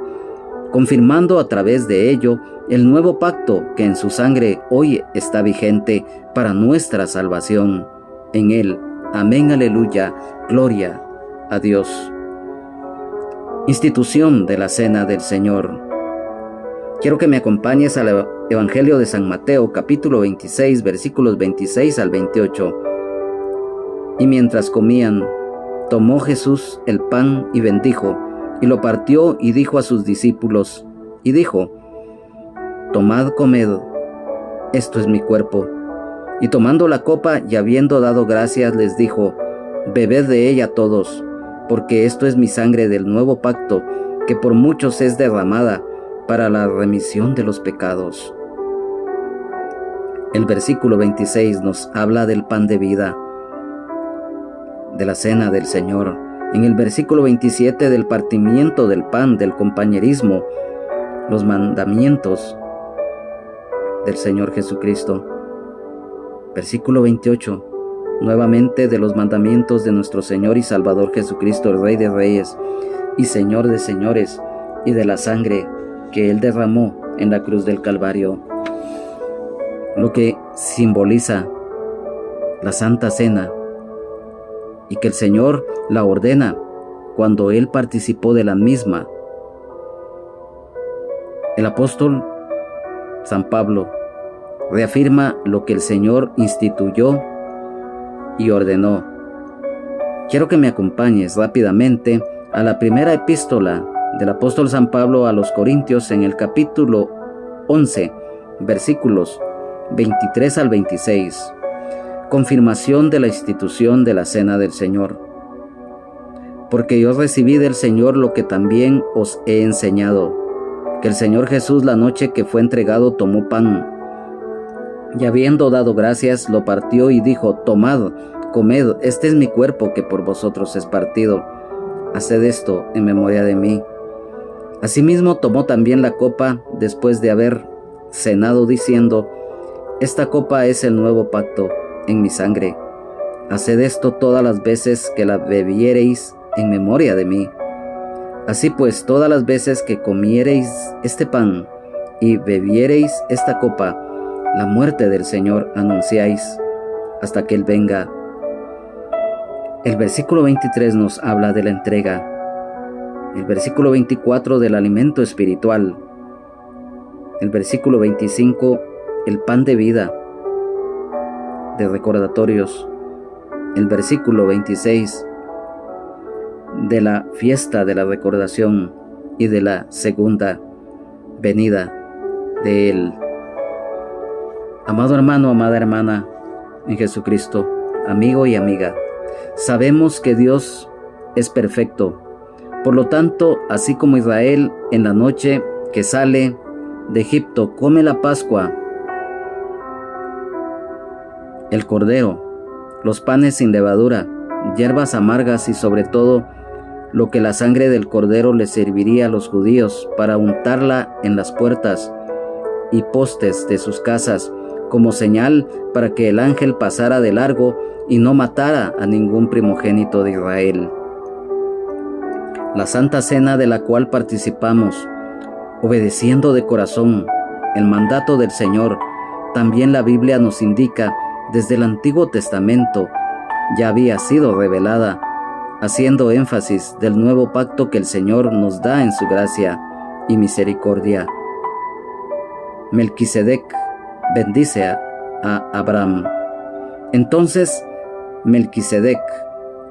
confirmando a través de ello el nuevo pacto que en su sangre hoy está vigente para nuestra salvación. En Él, amén, aleluya, gloria a Dios. Institución de la Cena del Señor. Quiero que me acompañes al Evangelio de San Mateo, capítulo 26, versículos 26 al 28. Y mientras comían, tomó Jesús el pan y bendijo, y lo partió y dijo a sus discípulos, y dijo: Tomad, comed, esto es mi cuerpo. Y tomando la copa y habiendo dado gracias, les dijo: Bebed de ella todos, porque esto es mi sangre del nuevo pacto, que por muchos es derramada para la remisión de los pecados. El versículo 26 nos habla del pan de vida, de la cena del Señor. En el versículo 27 del partimiento del pan, del compañerismo, los mandamientos del Señor Jesucristo. Versículo 28, nuevamente de los mandamientos de nuestro Señor y Salvador Jesucristo, el Rey de Reyes y Señor de Señores, y de la sangre que Él derramó en la cruz del Calvario, lo que simboliza la Santa Cena, y que el Señor la ordena cuando Él participó de la misma. El apóstol San Pablo reafirma lo que el Señor instituyó y ordenó. Quiero que me acompañes rápidamente a la primera epístola del apóstol San Pablo a los Corintios, en el capítulo 11, versículos 23 al 26. Confirmación de la institución de la Cena del Señor. Porque yo recibí del Señor lo que también os he enseñado, que el Señor Jesús, la noche que fue entregado, tomó pan, y habiendo dado gracias, lo partió y dijo: Tomad, comed, este es mi cuerpo que por vosotros es partido. Haced esto en memoria de mí. Asimismo tomó también la copa después de haber cenado, diciendo: esta copa es el nuevo pacto en mi sangre. Haced esto todas las veces que la bebiereis en memoria de mí. Así pues, todas las veces que comiereis este pan y bebiereis esta copa, la muerte del Señor anunciáis hasta que Él venga. El versículo 23 nos habla de la entrega. El versículo 24 del alimento espiritual. El versículo 25, el pan de vida, de recordatorios. El versículo 26, de la fiesta de la recordación y de la segunda venida de Él. Amado hermano, amada hermana en Jesucristo, amigo y amiga, sabemos que Dios es perfecto. Por lo tanto, así como Israel en la noche que sale de Egipto come la Pascua, el cordero, los panes sin levadura, hierbas amargas y sobre todo lo que la sangre del cordero les serviría a los judíos para untarla en las puertas y postes de sus casas como señal para que el ángel pasara de largo y no matara a ningún primogénito de Israel. La Santa Cena de la cual participamos, obedeciendo de corazón el mandato del Señor, también la Biblia nos indica desde el Antiguo Testamento ya había sido revelada, haciendo énfasis del nuevo pacto que el Señor nos da en su gracia y misericordia. Melquisedec bendice a Abraham. Entonces Melquisedec,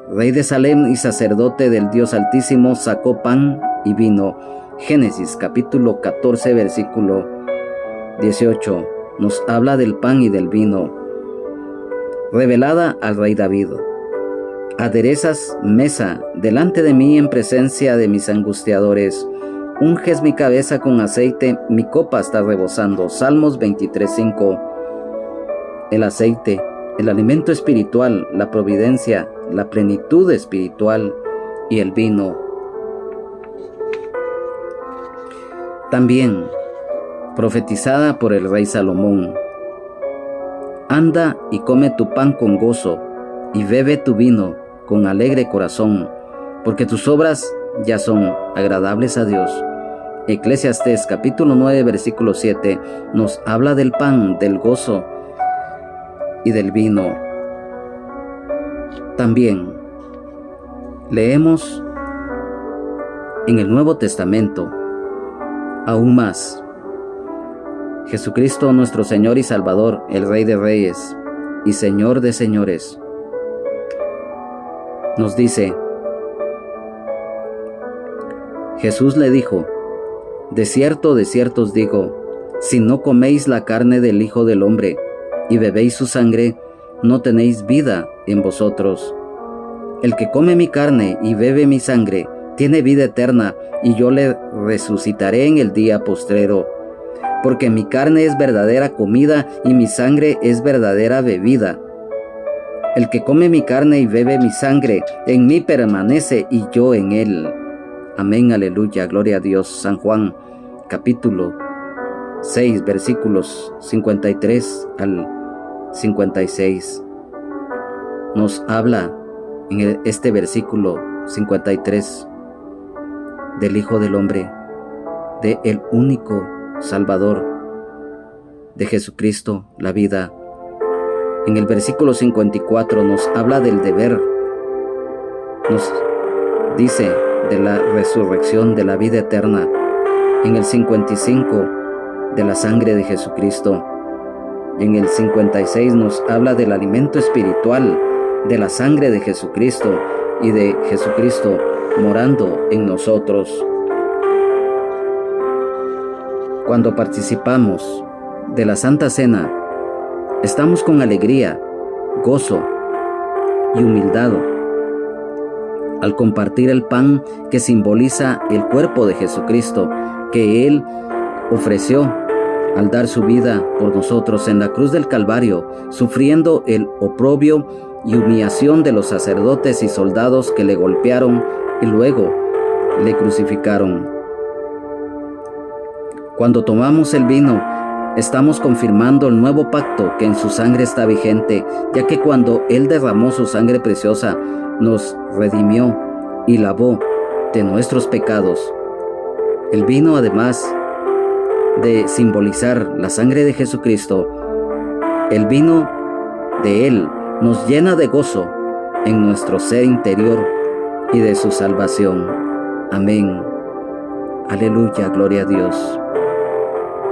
rey de Salem y sacerdote del Dios Altísimo, sacó pan y vino. Génesis capítulo 14 versículo 18 nos habla del pan y del vino. Revelada al rey David. Aderezas mesa delante de mí en presencia de mis angustiadores. Unges mi cabeza con aceite, mi copa está rebosando. Salmos 23:5. El aceite, el alimento espiritual, la providencia, la plenitud espiritual y el vino. También profetizada por el rey Salomón. Anda y come tu pan con gozo y bebe tu vino con alegre corazón, porque tus obras ya son agradables a Dios. Eclesiastés capítulo 9 versículo 7 nos habla del pan, del gozo y del vino. También leemos en el Nuevo Testamento aún más. Jesucristo nuestro Señor y Salvador, el Rey de Reyes y Señor de Señores, nos dice: Jesús le dijo: de cierto os digo, si no coméis la carne del Hijo del Hombre y bebéis su sangre, no tenéis vida en vosotros. El que come mi carne y bebe mi sangre tiene vida eterna, y yo le resucitaré en el día postrero. Porque mi carne es verdadera comida y mi sangre es verdadera bebida. El que come mi carne y bebe mi sangre, en mí permanece y yo en él. Amén, aleluya, gloria a Dios. San Juan, capítulo 6, versículos 53 al 56. Nos habla en este versículo 53 del Hijo del Hombre, de el único Salvador, de Jesucristo, la vida. En el versículo 54 nos habla del deber, nos dice de la resurrección, de la vida eterna. En el 55 de la sangre de Jesucristo. En el 56 nos habla del alimento espiritual, de la sangre de Jesucristo y de Jesucristo morando en nosotros. Cuando participamos de la Santa Cena, estamos con alegría, gozo y humildad al compartir el pan que simboliza el cuerpo de Jesucristo, que Él ofreció al dar su vida por nosotros en la cruz del Calvario, sufriendo el oprobio y humillación de los sacerdotes y soldados que le golpearon y luego le crucificaron. Cuando tomamos el vino, estamos confirmando el nuevo pacto que en su sangre está vigente, ya que cuando Él derramó su sangre preciosa, nos redimió y lavó de nuestros pecados. El vino, además de simbolizar la sangre de Jesucristo, el vino de Él nos llena de gozo en nuestro ser interior y de su salvación. Amén. Aleluya, gloria a Dios.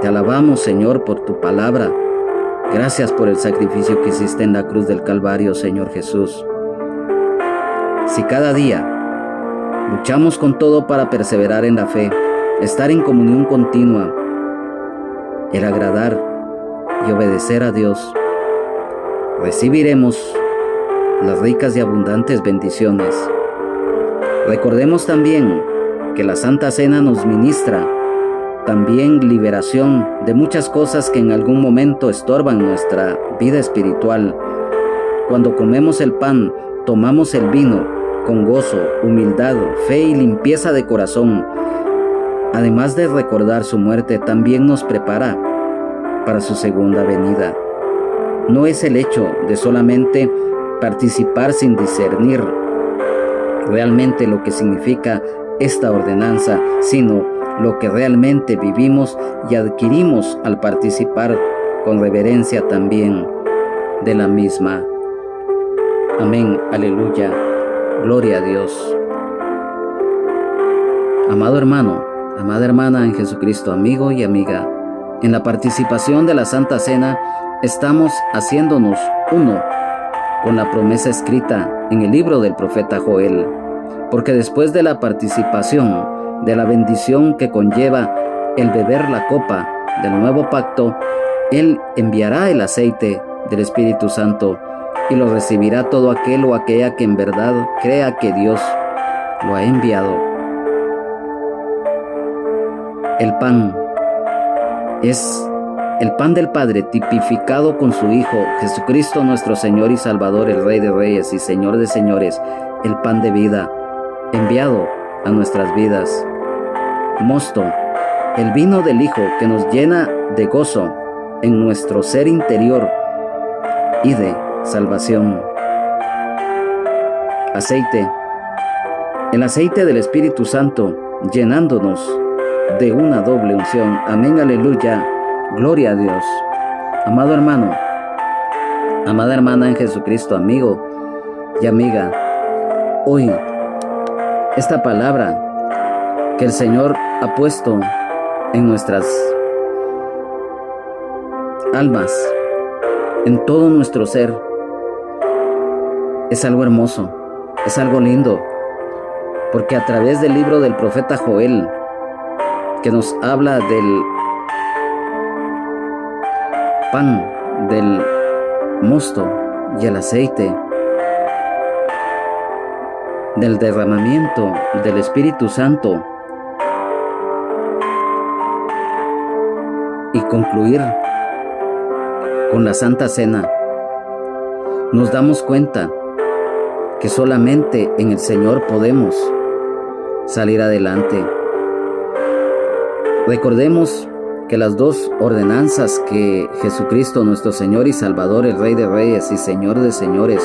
Te alabamos, Señor, por tu palabra. Gracias por el sacrificio que hiciste en la cruz del Calvario, Señor Jesús. Si cada día luchamos con todo para perseverar en la fe, estar en comunión continua, el agradar y obedecer a Dios, recibiremos las ricas y abundantes bendiciones. Recordemos también que la Santa Cena nos ministra también liberación de muchas cosas que en algún momento estorban nuestra vida espiritual. Cuando comemos el pan, tomamos el vino con gozo, humildad, fe y limpieza de corazón. Además de recordar su muerte, también nos prepara para su segunda venida. No es el hecho de solamente participar sin discernir realmente lo que significa esta ordenanza, sino lo que realmente vivimos y adquirimos al participar con reverencia también de la misma. Amén, aleluya, gloria a Dios. Amado hermano, amada hermana en Jesucristo, amigo y amiga, en la participación de la Santa Cena estamos haciéndonos uno con la promesa escrita en el libro del profeta Joel, porque después de la participación de la bendición que conlleva el beber la copa del nuevo pacto, Él enviará el aceite del Espíritu Santo y lo recibirá todo aquel o aquella que en verdad crea que Dios lo ha enviado. El pan es el pan del Padre tipificado con su Hijo Jesucristo nuestro Señor y Salvador, el Rey de Reyes y Señor de Señores, el pan de vida enviado a nuestras vidas. Mosto, el vino del Hijo que nos llena de gozo en nuestro ser interior y de salvación. Aceite, el aceite del Espíritu Santo llenándonos de una doble unción. Amén, aleluya, gloria a Dios. Amado hermano, amada hermana en Jesucristo, amigo y amiga, hoy esta palabra que el Señor ha puesto en nuestras almas, en todo nuestro ser, es algo hermoso, es algo lindo, porque a través del libro del profeta Joel, que nos habla del pan, del mosto y el aceite, del derramamiento del Espíritu Santo, y concluir con la Santa Cena, nos damos cuenta que solamente en el Señor podemos salir adelante. Recordemos que las dos ordenanzas que Jesucristo nuestro Señor y Salvador, el Rey de Reyes y Señor de Señores,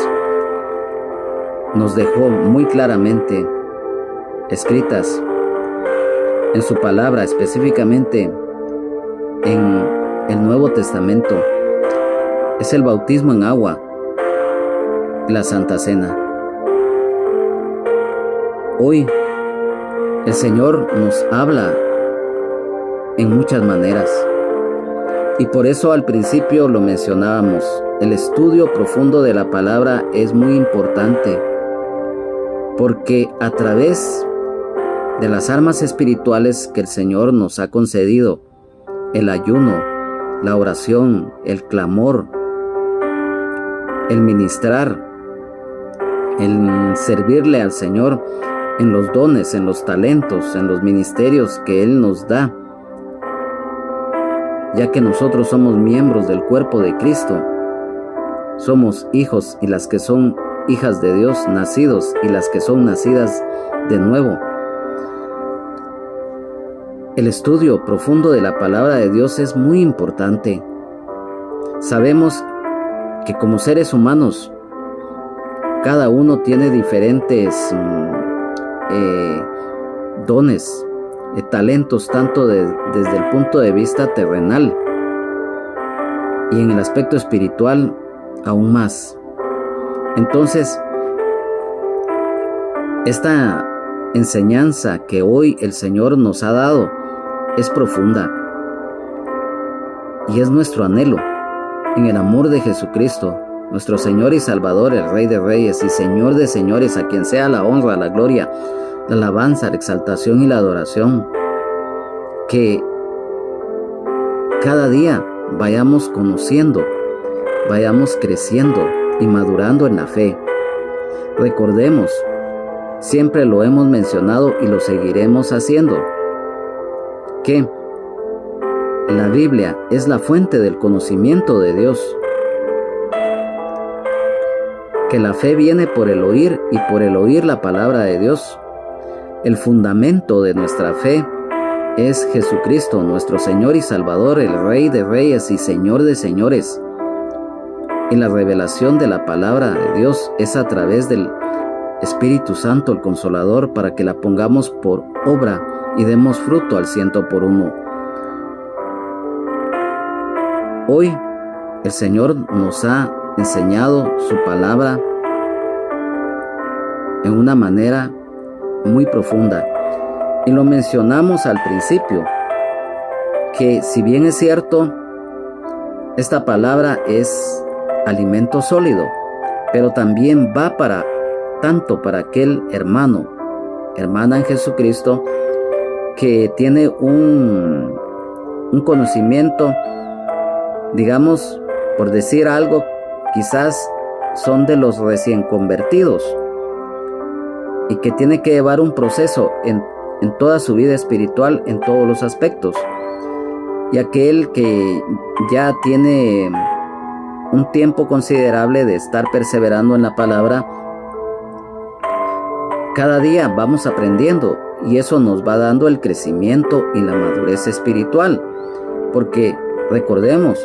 nos dejó muy claramente escritas en su palabra, específicamente en el Nuevo Testamento, es el bautismo en agua y la Santa Cena. Hoy el Señor nos habla en muchas maneras, y por eso al principio lo mencionábamos. El estudio profundo de la palabra es muy importante, porque a través de las armas espirituales que el Señor nos ha concedido, el ayuno, la oración, el clamor, el ministrar, el servirle al Señor en los dones, en los talentos, en los ministerios que Él nos da, ya que nosotros somos miembros del cuerpo de Cristo, somos hijos, y las que son hijas de Dios, nacidos, y las que son nacidas de nuevo. El estudio profundo de la palabra de Dios es muy importante. Sabemos que como seres humanos, cada uno tiene diferentes dones, talentos, tanto desde el punto de vista terrenal y en el aspecto espiritual aún más. Entonces, esta enseñanza que hoy el Señor nos ha dado es profunda y es nuestro anhelo en el amor de Jesucristo, nuestro Señor y Salvador, el Rey de Reyes y Señor de Señores, a quien sea la honra, la gloria, la alabanza, la exaltación y la adoración. Que cada día vayamos conociendo, vayamos creciendo y madurando en la fe. Recordemos, siempre lo hemos mencionado y lo seguiremos haciendo, que la Biblia es la fuente del conocimiento de Dios, que la fe viene por el oír y por el oír la palabra de Dios. El fundamento de nuestra fe es Jesucristo, nuestro Señor y Salvador, el Rey de Reyes y Señor de Señores. Y la revelación de la palabra de Dios es a través del Espíritu Santo, el Consolador, para que la pongamos por obra y demos fruto al 100%. Hoy el Señor nos ha enseñado su palabra en una manera muy profunda. Y lo mencionamos al principio, que si bien es cierto, esta palabra es alimento sólido, pero también va tanto para aquel hermano, hermana en Jesucristo, que tiene un conocimiento, digamos, por decir algo, quizás son de los recién convertidos y que tiene que llevar un proceso en toda su vida espiritual, en todos los aspectos. Y aquel que ya tiene un tiempo considerable de estar perseverando en la palabra, cada día vamos aprendiendo y eso nos va dando el crecimiento y la madurez espiritual. Porque recordemos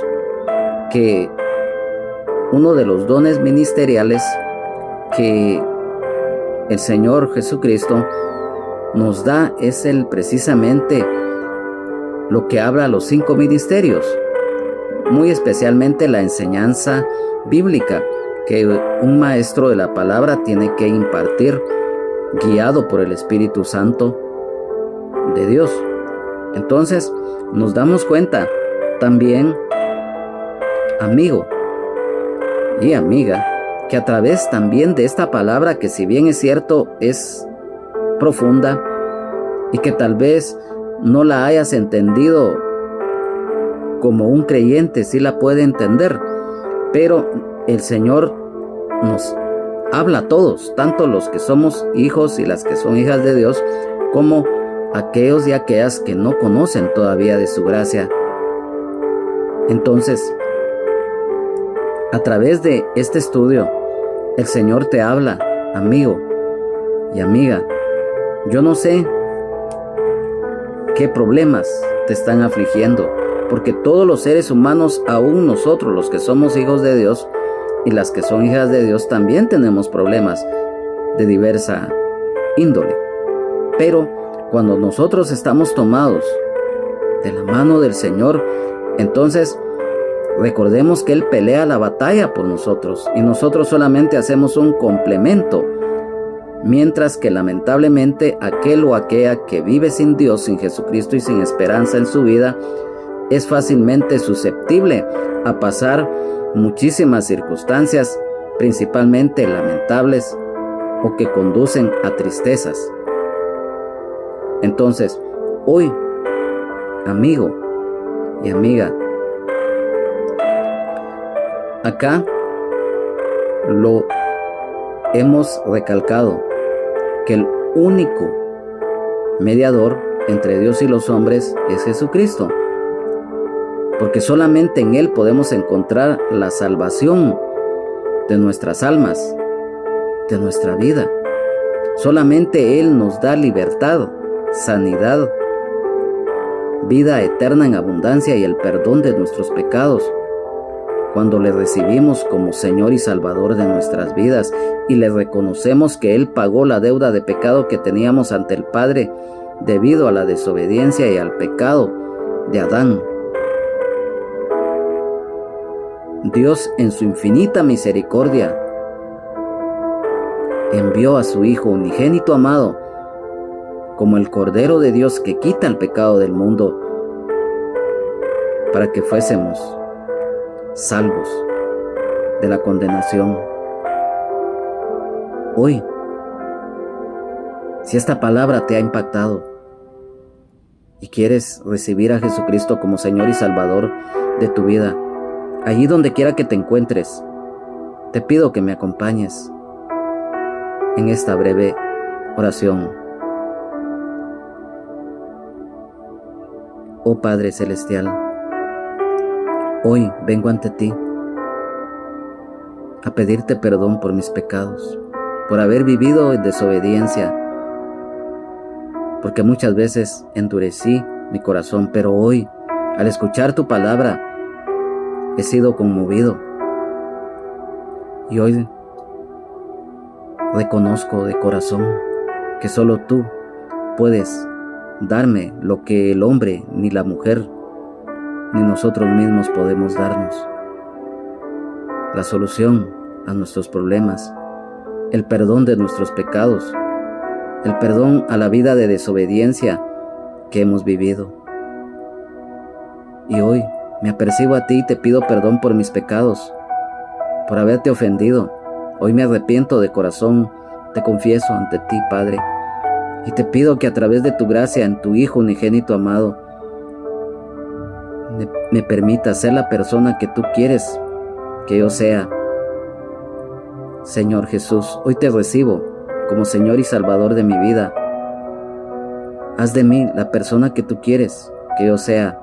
que uno de los dones ministeriales que el Señor Jesucristo nos da es precisamente lo que habla a los 5 ministerios, muy especialmente la enseñanza bíblica que un maestro de la palabra tiene que impartir, guiado por el Espíritu Santo de Dios. Entonces nos damos cuenta también, amigo y amiga, que a través también de esta palabra, que si bien es cierto es profunda y que tal vez no la hayas entendido como un creyente, sí la puede entender, pero el Señor nos habla a todos, tanto los que somos hijos y las que son hijas de Dios, como aquellos y aquellas que no conocen todavía de su gracia. Entonces, a través de este estudio, el Señor te habla, amigo y amiga. Yo no sé qué problemas te están afligiendo, porque todos los seres humanos, aún nosotros los que somos hijos de Dios y las que son hijas de Dios, también tenemos problemas de diversa índole. Pero cuando nosotros estamos tomados de la mano del Señor, entonces recordemos que Él pelea la batalla por nosotros y nosotros solamente hacemos un complemento. Mientras que lamentablemente aquel o aquella que vive sin Dios, sin Jesucristo y sin esperanza en su vida, es fácilmente susceptible a pasar muchísimas circunstancias, principalmente lamentables o que conducen a tristezas. Entonces, hoy, amigo y amiga, acá lo hemos recalcado, que el único mediador entre Dios y los hombres es Jesucristo, porque solamente en Él podemos encontrar la salvación de nuestras almas, de nuestra vida. Solamente Él nos da libertad, sanidad vida eterna en abundancia y el perdón de nuestros pecados, cuando le recibimos como Señor y Salvador de nuestras vidas y le reconocemos que Él pagó la deuda de pecado que teníamos ante el Padre debido a la desobediencia y al pecado de Adán. Dios, en su infinita misericordia, envió a su Hijo unigénito amado como el Cordero de Dios que quita el pecado del mundo, para que fuésemos salvos de la condenación. Hoy, si esta palabra te ha impactado y quieres recibir a Jesucristo como Señor y Salvador de tu vida, allí donde quiera que te encuentres, te pido que me acompañes en esta breve oración. Oh Padre Celestial, hoy vengo ante ti a pedirte perdón por mis pecados, por haber vivido en desobediencia, porque muchas veces endurecí mi corazón, pero hoy, al escuchar tu palabra, he sido conmovido. Y hoy reconozco de corazón que solo tú puedes darme lo que el hombre, ni la mujer, ni nosotros mismos podemos darnos. La solución a nuestros problemas, el perdón de nuestros pecados, el perdón a la vida de desobediencia que hemos vivido. Y hoy me apercibo a ti y te pido perdón por mis pecados, por haberte ofendido. Hoy me arrepiento de corazón, te confieso ante ti, Padre, y te pido que a través de tu gracia en tu Hijo unigénito amado, me permitas ser la persona que tú quieres que yo sea. Señor Jesús, hoy te recibo como Señor y Salvador de mi vida. Haz de mí la persona que tú quieres que yo sea.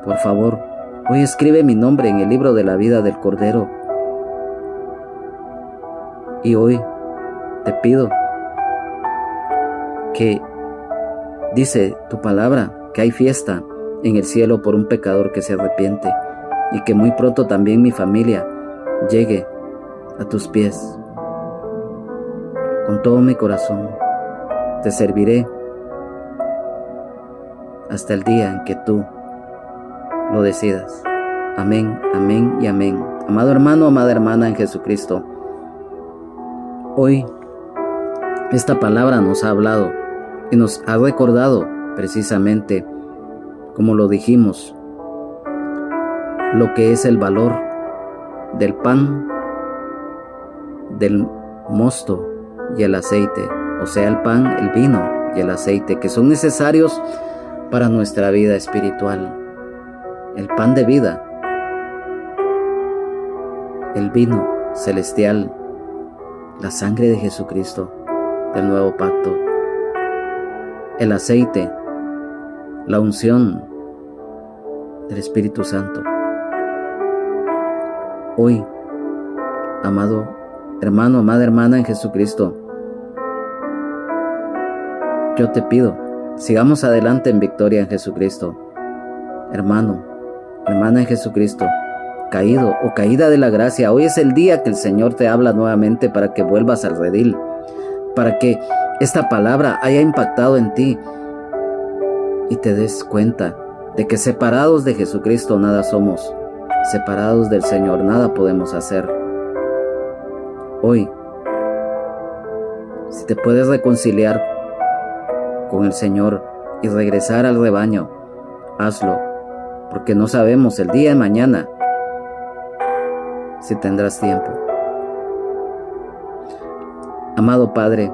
Por favor, hoy escribe mi nombre en el libro de la vida del Cordero. Y hoy te pido que dice tu palabra que hay fiesta en el cielo por un pecador que se arrepiente, y que muy pronto también mi familia llegue a tus pies. Con todo mi corazón te serviré hasta el día en que tú lo decidas. Amén, amén y amén. Amado hermano, amada hermana en Jesucristo, hoy esta palabra nos ha hablado y nos ha recordado precisamente, como lo dijimos, lo que es el valor del pan, del mosto y el aceite, o sea, el pan, el vino y el aceite, que son necesarios para nuestra vida espiritual. El pan de vida, el vino celestial, la sangre de Jesucristo del nuevo pacto, el aceite, la unción del Espíritu Santo. Hoy, amado hermano, amada hermana en Jesucristo, yo te pido, sigamos adelante en victoria en Jesucristo. Hermano, hermana en Jesucristo, caído o caída de la gracia, hoy es el día que el Señor te habla nuevamente para que vuelvas al redil, para que esta palabra haya impactado en ti y te des cuenta de que separados de Jesucristo nada somos, separados del Señor nada podemos hacer. Hoy, si te puedes reconciliar con el Señor y regresar al rebaño, hazlo, porque no sabemos el día de mañana si tendrás tiempo. Amado Padre,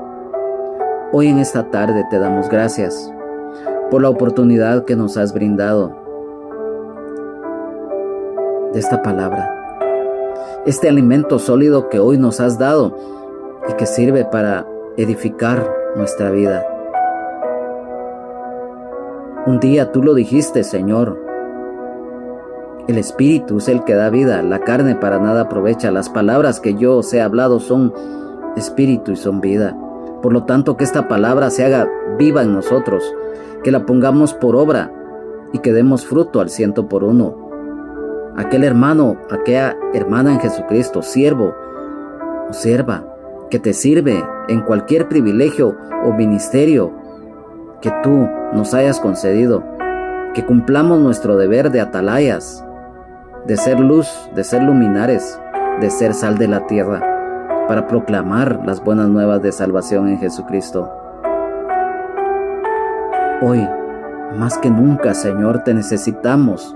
hoy en esta tarde te damos gracias por la oportunidad que nos has brindado de esta palabra, este alimento sólido que hoy nos has dado y que sirve para edificar nuestra vida. Un día tú lo dijiste, Señor, el Espíritu es el que da vida, la carne para nada aprovecha. Las palabras que yo os he hablado son Espíritu y son vida. Por lo tanto, que esta palabra se haga viva en nosotros, que la pongamos por obra y que demos fruto al 100 por 1. Aquel hermano, aquella hermana en Jesucristo, siervo o sierva, que te sirve en cualquier privilegio o ministerio que tú nos hayas concedido, que cumplamos nuestro deber de atalayas, de ser luz, de ser luminares, de ser sal de la tierra, para proclamar las buenas nuevas de salvación en Jesucristo. Hoy, más que nunca, Señor, te necesitamos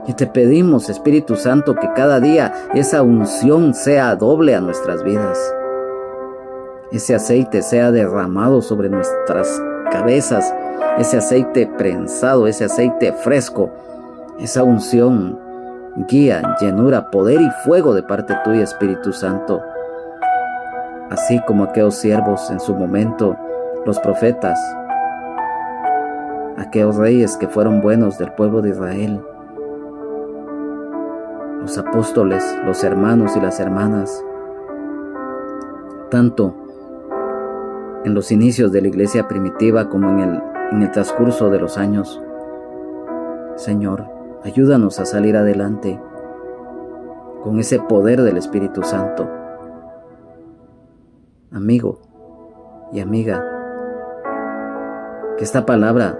y te pedimos, Espíritu Santo, que cada día esa unción sea doble a nuestras vidas. Ese aceite sea derramado sobre nuestras cabezas, ese aceite prensado, ese aceite fresco, esa unción, guía, llenura, poder y fuego de parte tuya, Espíritu Santo. Así como aquellos siervos en su momento, los profetas, aquellos reyes que fueron buenos del pueblo de Israel, los apóstoles, los hermanos y las hermanas, tanto en los inicios de la iglesia primitiva como en el transcurso de los años. Señor, ayúdanos a salir adelante con ese poder del Espíritu Santo. Amigo y amiga, que esta palabra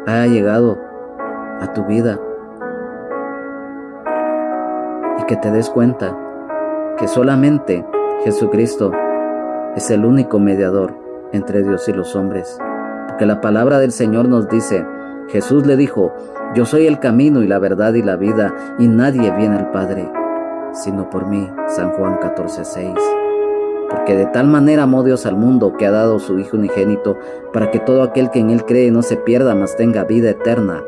haya llegado a tu vida y que te des cuenta que solamente Jesucristo es el único mediador entre Dios y los hombres, porque la palabra del Señor nos dice, Jesús le dijo, yo soy el camino y la verdad y la vida, y nadie viene al Padre sino por mí. San Juan 14:6. Porque de tal manera amó Dios al mundo, que ha dado su Hijo unigénito, para que todo aquel que en él cree no se pierda, mas tenga vida eterna.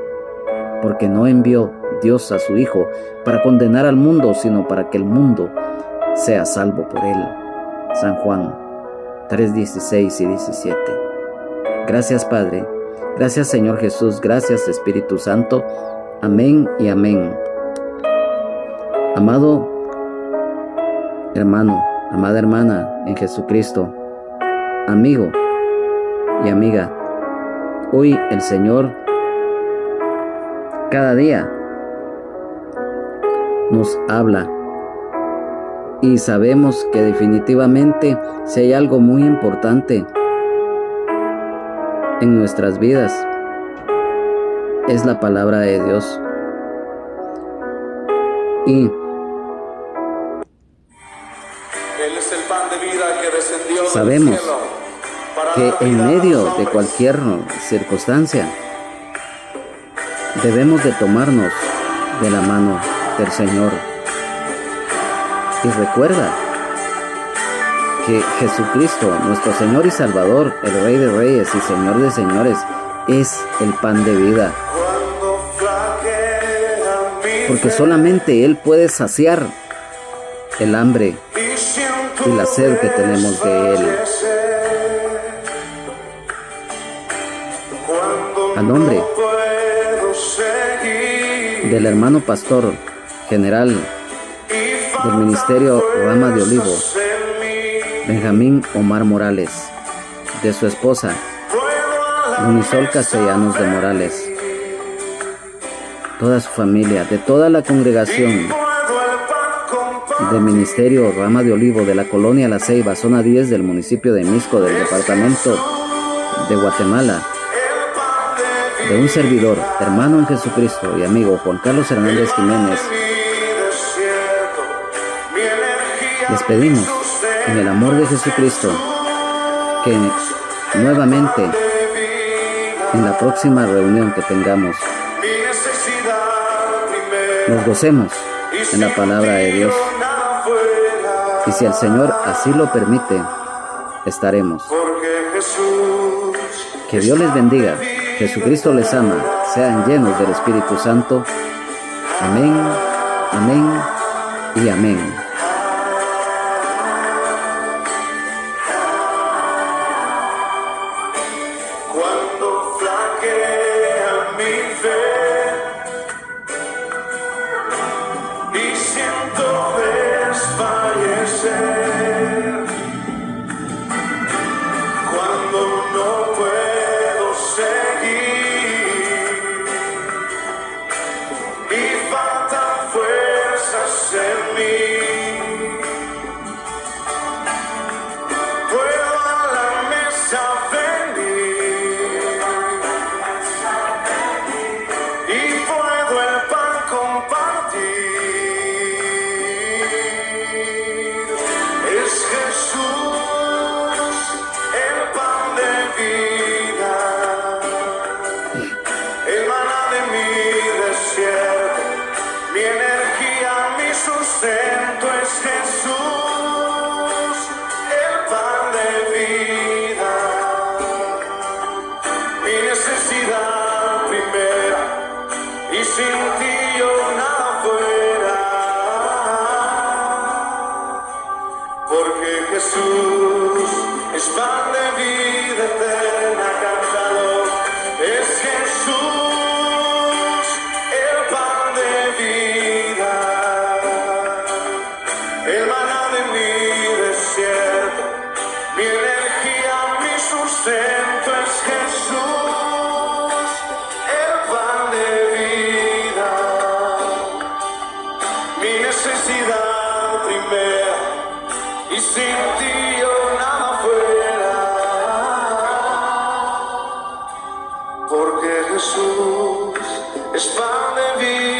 Porque no envió Dios a su Hijo para condenar al mundo, sino para que el mundo sea salvo por él. San Juan 3:16 y 17. Gracias, Padre. Gracias, Señor Jesús. Gracias, Espíritu Santo. Amén y amén. Amado hermano, amada hermana en Jesucristo, amigo y amiga, hoy el Señor cada día nos habla y sabemos que definitivamente si hay algo muy importante en nuestras vidas es la palabra de Dios. Y Él es el pan de vida que descendió sabemos del cielo para que dar en vida a medio los de hombres. cualquier circunstancia debemos de tomarnos de la mano del Señor. Y recuerda que Jesucristo, nuestro Señor y Salvador, el Rey de Reyes y Señor de Señores, es el pan de vida. Cuando flaquea mi Porque fe solamente Él puede saciar el hambre y siento y la sed que tenemos de Él. desfallecer. Cuando A nombre no puedo seguir del hermano pastor general y del Ministerio Rama de Olivo, fuerzas en mí, Benjamín Omar Morales, de su esposa, puedo a la Lunisol mesa Castellanos de Morales, toda su familia, de toda la congregación puedo el pan compartir. del Ministerio Rama de Olivo de la colonia La Ceiba, zona 10 del municipio de Misco, del departamento de Guatemala, de un servidor, hermano en Jesucristo y amigo Juan Carlos Hernández Jiménez. Les pedimos en el amor de Jesucristo que nuevamente en la próxima reunión que tengamos nos gocemos en la palabra de Dios, y si el Señor así lo permite, estaremos. Que Dios les bendiga, Jesucristo les ama, sean llenos del Espíritu Santo. Amén, amén y amén. Cuando flaquea mi fe y siento desfallecer, cuando no puedo seguir mí. Puedo a la mesa venir y puedo el pan compartir. Es Jesús el pan de vida, el maná de mi desierto, mi energía, mi sustento. Es Jesús el pan de vida, mi necesidad primera, y sin ti yo nada fuera. Porque Jesús es pan de vida eterna, cántalo. Es Jesús el pan de vida, el maná de mi desierto, mi energía, mi sustento. Es Jesús el pan de vida, mi necesidad primera, y sin ti yo nada fuera. Porque Jesús es pan de vida.